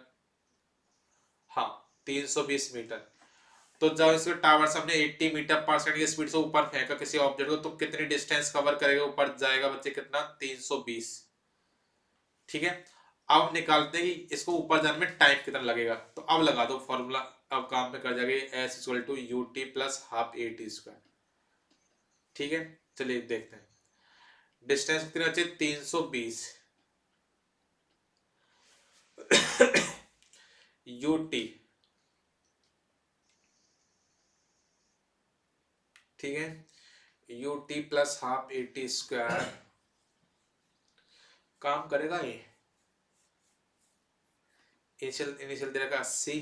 हाँ 320 मीटर। तो जब इसको टावर से हमने 80 मीटर पर सेकंड की स्पीड से ऊपर फेंका किसी ऑब्जेक्ट को, तो कितनी डिस्टेंस कवर करेगा, ऊपर जाएगा बच्चे कितना, 320। ठीक है, अब निकालते हैं कि इसको ऊपर जाने में टाइम कितना लगेगा, तो अब लगा दो फॉर्मूला, अब काम में कर जाएगा, s equal to u t plus half a t square. ठीक है, चलिए देखते हैं डिस्टेंस कितनी बचे, 320 यू टी। ठीक है, you t plus half a t square, काम करेगा ये। इनिशियल दे रखा 80,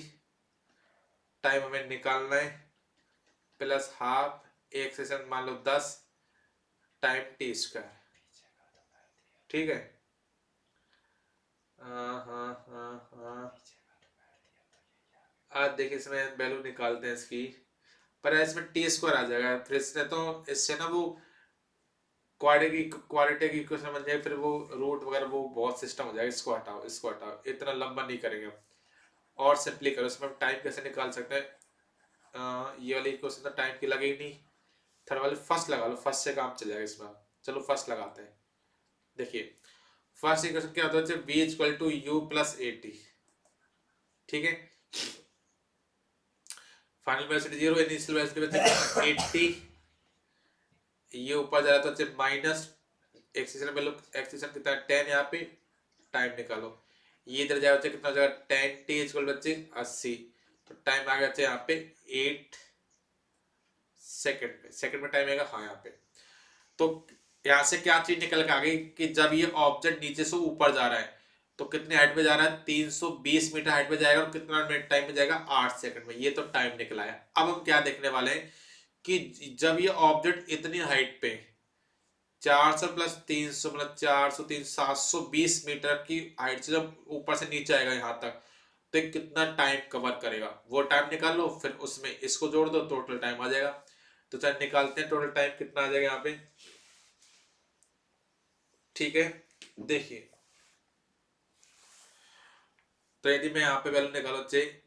टाइम हमें निकालना है, प्लस हाफ, एक सेशन मान लो 10 टाइम टी स्क्वायर। ठीक है, हाँ हाँ हाँ हाँ, आज देखिए इसमें वैल्यू निकालते हैं इसकी, पर इसमें टी स्क्वायर आ जाएगा, फिर इसने तो इससे ना वो क्वालिटी की इक्वेशन बन जाएगी, फिर वो रूट वगैरह वो बहुत सिस्टम हो जाएगा, इसको हटाओ, इतना लंबा नहीं करेंगे हम, और सिंपली करो। इसमें हम टाइम कैसे निकाल सकते हैं, ये वाली इक्वेशन तो टाइम की लगेगी नहीं, थर्ड वाली फर्स्ट लगा लो, फर्स्ट से काम चल जाएगा इसमें। चलो फर्स्ट लगाते हैं, देखिए फर्स्ट इक्वेशन क्या होता है, v equal to u plus a t. ठीक है, फाइनल वेलोसिटी 0, इनिशियल वेलोसिटी 80, ये ऊपर जा रहा था माइनस, एक्सेशन में लोग एक्सेशन कितना 10, यहाँ पे टाइम निकालो, ये इधर जाए बच्चे कितना हो जाएगा 10 टी इक्वल बच्चे 80, तो टाइम आ गया यहाँ पे 8 सेकंड पे, सेकंड में टाइम आएगा, हाँ यहाँ पे। तो यहाँ से क्या चीज निकल के आ गई कि जब ये ऑब्जेक्ट नीचे से ऊपर जा रहा है तो कितने हाइट पे जा रहा है, 320 मीटर हाइट पे जाएगा, और कितना मिनट टाइम में जाएगा, 8 सेकंड में। ये तो टाइम निकला है। अब हम क्या देखने वाले हैं कि जब ये ऑब्जेक्ट इतनी हाइट पे 400 प्लस 300 मतलब 400 3 720 मीटर की हाइट से जब ऊपर से नीचे आएगा यहाँ तक, तो ये कितना टाइम कवर करेगा, वो टाइम निकाल लो, फिर उसमें इसको जोड़ दो, टोटल टाइम आ जाएगा। तो चल निकालते हैं टोटल टाइम कितना आ जाएगा यहाँ पे। ठीक है, देखिए तो यदि मैं यहाँ पे वैल्यू निकालो चाहिए,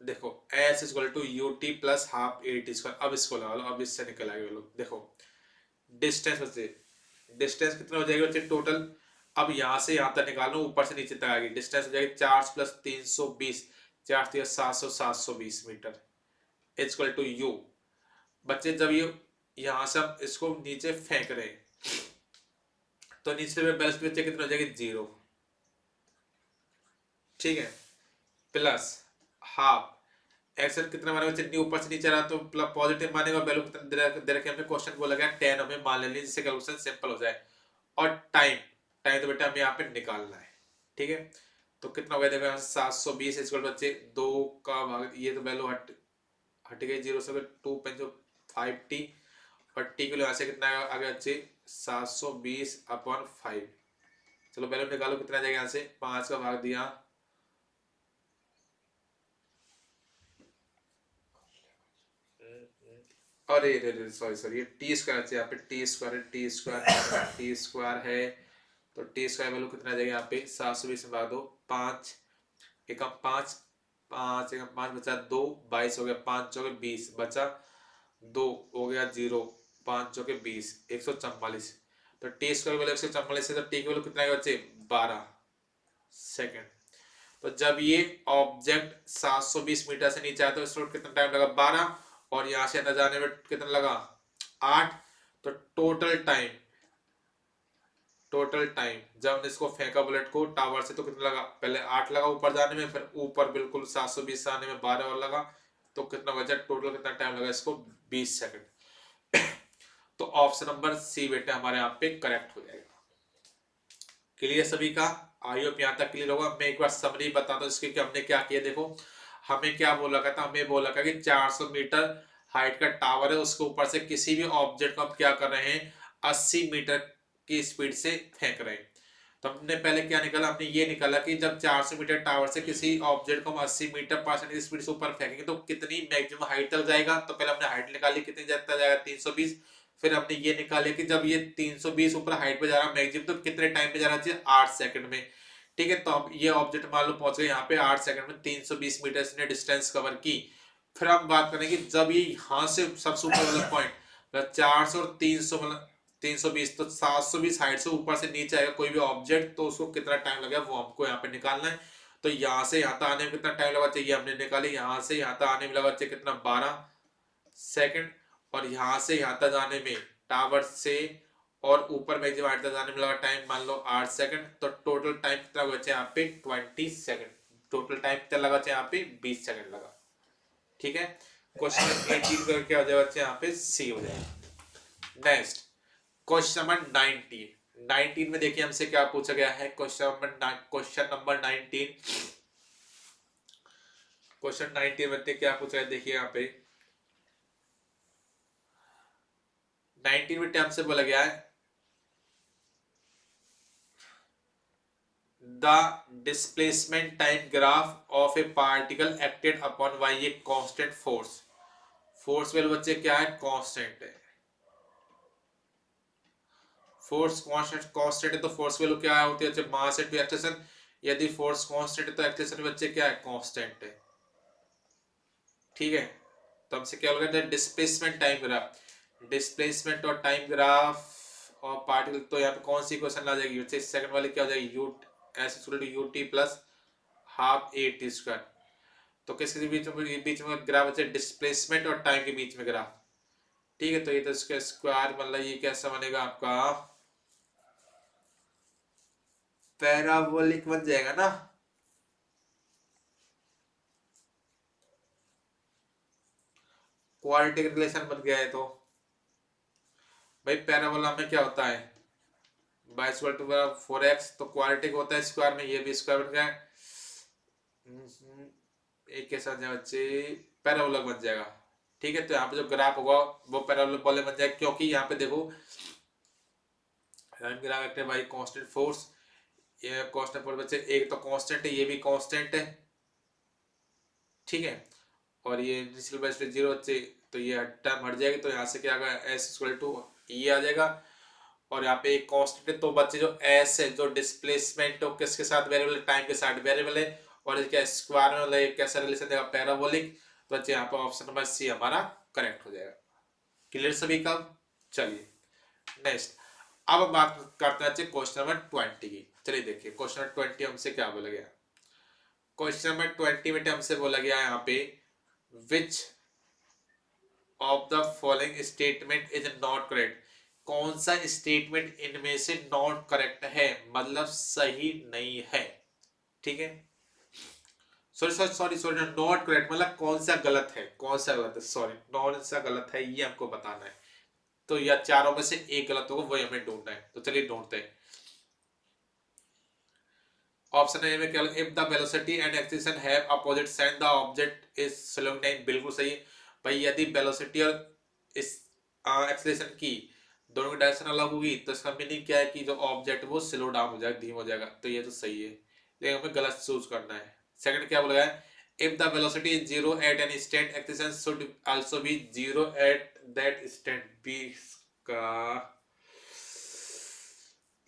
देखो s equal to u t plus half a t square, अब इसको लगा लो, अब इससे निकल आएगा वैल्यू। देखो डिस्टेंस बच्चे, डिस्टेंस कितना हो जाएगा बच्चे टोटल, अब यहाँ से यहाँ तक निकालो, ऊपर से नीचे तक आएगी, डिस्टेंस हो जाएगी 4 plus 320, 4 720 meter equal to u. बच्चे जब ये यहाँ से हम इसको नीचे फेंक रहे हैं तो नीचे में बैलेंस बच्चे कितना हो जाएगी 0। ठीक है, प्लस हाफ एक्शन कितना मानेगा बच्चे, ऊपर से नीचे रहा तो पॉजिटिव मानेगा, वैल्यू कितना दे रखे हमने, क्वेश्चन बोला गया 10 हमें मान लेंगे जिससे कैलकुलेशन सिंपल हो जाए। और टाइम टाइम तो बेटा हमें यहाँ पे निकालना है, ठीक है। तो कितना हो गया देखो 720 इक्वल बच्चे 2 का भाग, ये तो वैल्यू हट गई 0 से 2.5t, और टी के लिए यहाँ से कितना आ गया बच्चे 720/5। चलो वैल्यू निकालो कितना आ जाएगा, यहाँ से 5 का भाग दिया, अरे रे रे सॉरी सॉरी, ये टी स्क्वायर है यहाँ पे, टी स्क्वायर है, टी स्क्वायर है, तो टी स्क्वायर वैल्यू कितना आ जाएगा यहाँ पे 720 में भाग दो, 5 एकम 5, 5 एकम 5 बचा 2, 22 हो गया, 5 चौके 20 बचा 2 हो गया 0, 5 चौके 20, 144। तो टी स्क्वायर वैल्यू 144 है, तो टी की वैल्यू कितना आएगा बच्चे 12 सेकेंड। तो जब ये ऑब्जेक्ट 720 मीटर से नीचे आया तो इसको कितना टाइम लगा 12, और यहां से अंदर जाने में कितना लगा 8। तो टोटल टाइम जब हमने इसको फेंका बुलेट को टावर से तो कितना लगा, पहले 8 लगा ऊपर जाने में, फिर ऊपर बिल्कुल 720 से आने में 12 और लगा, तो कितना बचा टोटल, कितना टाइम लगा इसको 20 सेकंड। तो ऑप्शन नंबर सी बेटा हमारे यहाँ पे करेक्ट हो जाएगा। क्लियर सभी का, आई होप यहाँ तक क्लियर होगा। मैं एक बार समरी बताता हूँ इसके कि हमने क्या किया। देखो हमें क्या बोला था, हमें बोला था कि 400 मीटर हाइट का टावर है, उसके ऊपर से किसी भी ऑब्जेक्ट को हम क्या कर रहे हैं 80 मीटर की स्पीड से फेंक रहे हैं। तो हमने पहले क्या निकाला, हमने ये निकाला कि जब 400 मीटर टावर से किसी ऑब्जेक्ट को हम 80 मीटर पर सेकंड की स्पीड से ऊपर फेंकेंगे तो कितनी मैक्सिमम हाइट तक जाएगा। तो पहले हमने हाइट निकाली, कितनी जाता जाएगा 320। फिर हमने ये निकाले कि जब ये 320 ऊपर हाइट पे जा रहा है मैक्सिमम, तो कितने टाइम पे जाना चाहिए 8 सेकंड में। ठीक है, तो हम ये ऑब्जेक्ट मान लो पहुंच गए यहाँ पे 8 सेकंड में, 320 मीटर इसने डिस्टेंस कवर की। फिर हम बात करेंगे जब ये यहाँ से सबसे ऊपर वाला पॉइंट, मतलब 400 और 300 मतलब 320, तो 720 हाइट से ऊपर से नीचे आएगा कोई भी ऑब्जेक्ट, तो उसको कितना टाइम लगेगा वो हमको यहाँ पे निकालना है। तो यहाँ से यहाँ तक आने में कितना टाइम लगा चाहिए, हमने निकाली, यहाँ से यहाँ तक आने में लगा चाहिए कितना 12 सेकंड, और यहाँ से यहाँ तक जाने में टावर से और ऊपर में जब हाइट तक जाने में लगा टाइम मान लो 8 सेकंड। तो टोटल टाइम कितना लगा यहाँ पे 20 सेकंड, टोटल टाइम कितना लगा यहाँ पे 20 सेकंड लगा। ठीक है, क्वेश्चन 18 करके आ जाए बच्चे यहाँ पे सी हो जाएगा। नेक्स्ट क्वेश्चन नंबर 19 में देखिए हमसे क्या पूछा गया है। क्वेश्चन नंबर 19 में क्या पूछा है, देखिए यहाँ पे 19 में हमसे बोला गया है the displacement time graph of a particle acted upon bye a constant force. Force value बच्चे क्या है, कांस्टेंट है। फोर्स कांस्टेंट है तो फोर्स वैल्यू क्या होती है, मास इनटू एक्सेलरेशन। यदि फोर्स कांस्टेंट है तो एक्सेलरेशन बच्चे क्या है, कांस्टेंट है। ठीक है, तो हमसे क्या होगा डिस्प्लेसमेंट टाइम ग्राफ, डिस्प्लेसमेंट और टाइम ग्राफ और पार्टिकल। तो यहाँ पे कौन सी इक्वेशन आ जाएगी बच्चे, सेकंड वाली क्या हो जाएगी, u s equal to u t plus half a t square. तो किसके बीच में ग्राफ बच्चे, डिस्प्लेसमेंट और टाइम के बीच में ग्राफ। ठीक है, तो ये तो इसका स्क्वायर मतलब ये कैसा बनेगा आपका पैराबोलिक बन जाएगा ना। क्वाड्रेटिक रिलेशन बन गया है। तो भाई पैराबोला में क्या होता है, बाई स्क्वायर टू 4x, तो क्वाड्रेटिक होता है स्क्वायर में, ये भी स्क्वायर बन गया। एक के साथ बच्चे पैराबोला बन जाएगा। ठीक है, तो यहाँ पे जो ग्राफ होगा वो पैराबोला बन जाएगा, क्योंकि यहाँ पे देखो ग्राफ है भाई कांस्टेंट फोर्स, ये कांस्टेंट फोर्स बच्चे एक तो कांस्टेंट है, ये भी कांस्टेंट है। ठीक है, और ये इनिशियल वेलोसिटी 0 बच्चे, तो ये टर्म हट जाएगी, तो यहाँ से क्या आएगा एस इक्वल टू ये आ जाएगा। और यहाँ पे एक कांस्टेंट है, तो बच्चे जो एस है जो डिस्प्लेसमेंट हो किसके साथ वेरिएबल है, टाइम के साथ वेरिएबल है, और इसके स्क्वायर में मतलब कैसा रिलेशन देगा, पैराबोलिक। तो बच्चे यहाँ पे ऑप्शन नंबर सी हमारा करेक्ट हो जाएगा। क्लियर सभी का, चलिए नेक्स्ट अब हम बात करते हैं क्वेश्चन नंबर 20 की। चलिए देखिए क्वेश्चन नंबर 20 हमसे क्या बोला गया। क्वेश्चन नंबर 20 में हमसे बोला गया यहाँ पे which of the following statement is not correct. कौन सा स्टेटमेंट इनमें से नॉट करेक्ट है, मतलब सही नहीं है। ठीक है, sorry sorry sorry sorry, not correct मतलब कौन सा गलत है, कौन सा गलत है, सॉरी कौन सा गलत है ये हमको बताना है। तो या चारों में से एक गलत होगा वही हमें ढूंढना है, तो चलिए ढूंढते हैं। ऑप्शन ए में क्या, if the velocity and acceleration have opposite sign the object is slowing down, बिल्कुल सही है भाई। यदि वेलोसिटी और इस एक्सीलरेशन की दोनों की डायरेक्शन अलग होगी तो इसका मीनिंग क्या है कि जो ऑब्जेक्ट वो स्लो डाउन हो जाएगा, धीमा हो जाएगा, तो ये तो सही है, लेकिन हमें गलत चूज करना है। सेकंड क्या बोला है, if the velocity is zero at an instant, acceleration should also be zero at that instant, b का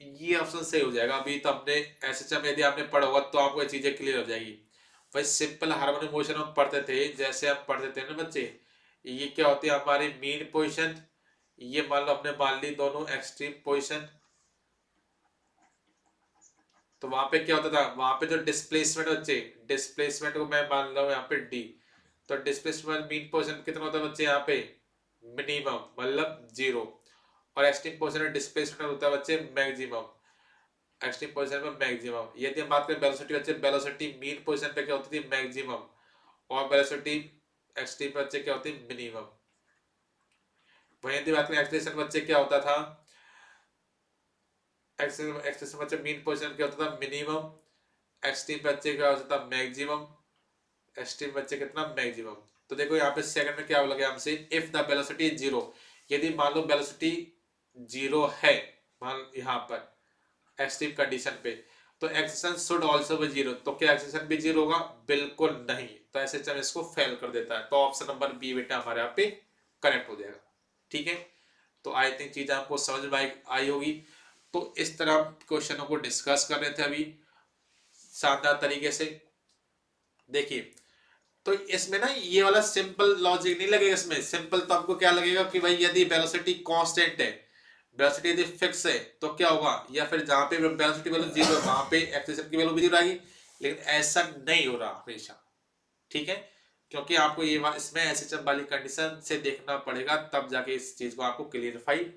ये ऑप्शन सही हो जाएगा। अभी तो हमने ऐसे यदि आपने पढ़ा होगा तो आपको ये चीजें क्लियर हो जाएगी। वही सिंपल हार्मोनिक मोशन हम पढ़ते थे, जैसे हम पढ़ते थे ना बच्चे, ये क्या होती है हमारी मीन पोजीशन, ये मान लो हमने मान ली दोनों एक्सट्रीम पोजीशन, तो वहां पे क्या होता था, वहां पे जो डिस्प्लेसमेंट बच्चे, डिस्प्लेसमेंट को मैं मान लो यहाँ पे डी, तो डिस्प्लेसमेंट मीन पोजीशन कितना होता है बच्चे यहाँ पे, मिनिमम मतलब जीरो, और एक्सट्रीम पोजीशन डिस्प्लेसमेंट होता है बच्चे मैक्सिमम, एक्सट्रीम पोजीशन पे मैक्सिमम। यदि हम बात करें वेलोसिटी बच्चे, वेलोसिटी मीन पोजीशन पे क्या होती थी, मैक्सिमम, और वेलोसिटी एक्सट्रीम पे बच्चे क्या होती है, मिनिमम। वहीं यदि बात करें एक्सीलरेशन बच्चे क्या होता था, एक्सीलरेशन बच्चे मीन पोजीशन क्या होता था, मिनिमम, एक्सट्रीम बच्चे क्या होता था, मैक्सिमम, एक्सट्रीम बच्चे कितना, मैक्सिमम। तो देखो यहाँ पे सेकंड में क्या बोला हमसे, if the velocity is zero, यदि मान लो वेलोसिटी जीरो है, मान यहाँ पर एक्सट्रीम कंडीशन पे, तो acceleration should also be zero, तो क्या एक्सेशन भी जीरो होगा, बिल्कुल नहीं, तो ऐसे हम इसको फेल कर देता है, तो ऑप्शन नंबर बी बेटा हमारे यहाँ पे करेक्ट हो जाएगा। ठीक है, तो आई थिंक चीज आपको समझ में आई होगी। तो इस तरह क्वेश्चनों को डिस्कस कर रहे थे अभी शानदार तरीके से। देखिए तो इसमें ना ये वाला सिंपल लॉजिक नहीं लगेगा, इसमें सिंपल तो आपको क्या लगेगा कि भाई यदि वेलोसिटी कांस्टेंट है, वेलोसिटी यदि फिक्स है तो क्या होगा, या फिर जहां पे वेलोसिटी वैल्यू जीरो है वहां पे एक्सेलरेशन की वैल्यू भी जीरो आएगी, लेकिन ऐसा नहीं हो रहा हमेशा। ठीक है, क्योंकि आपको ये इसमें एसएचएम वाली कंडीशन से देखना पड़ेगा, तब जाके इस चीज को आपको क्लियरिफाई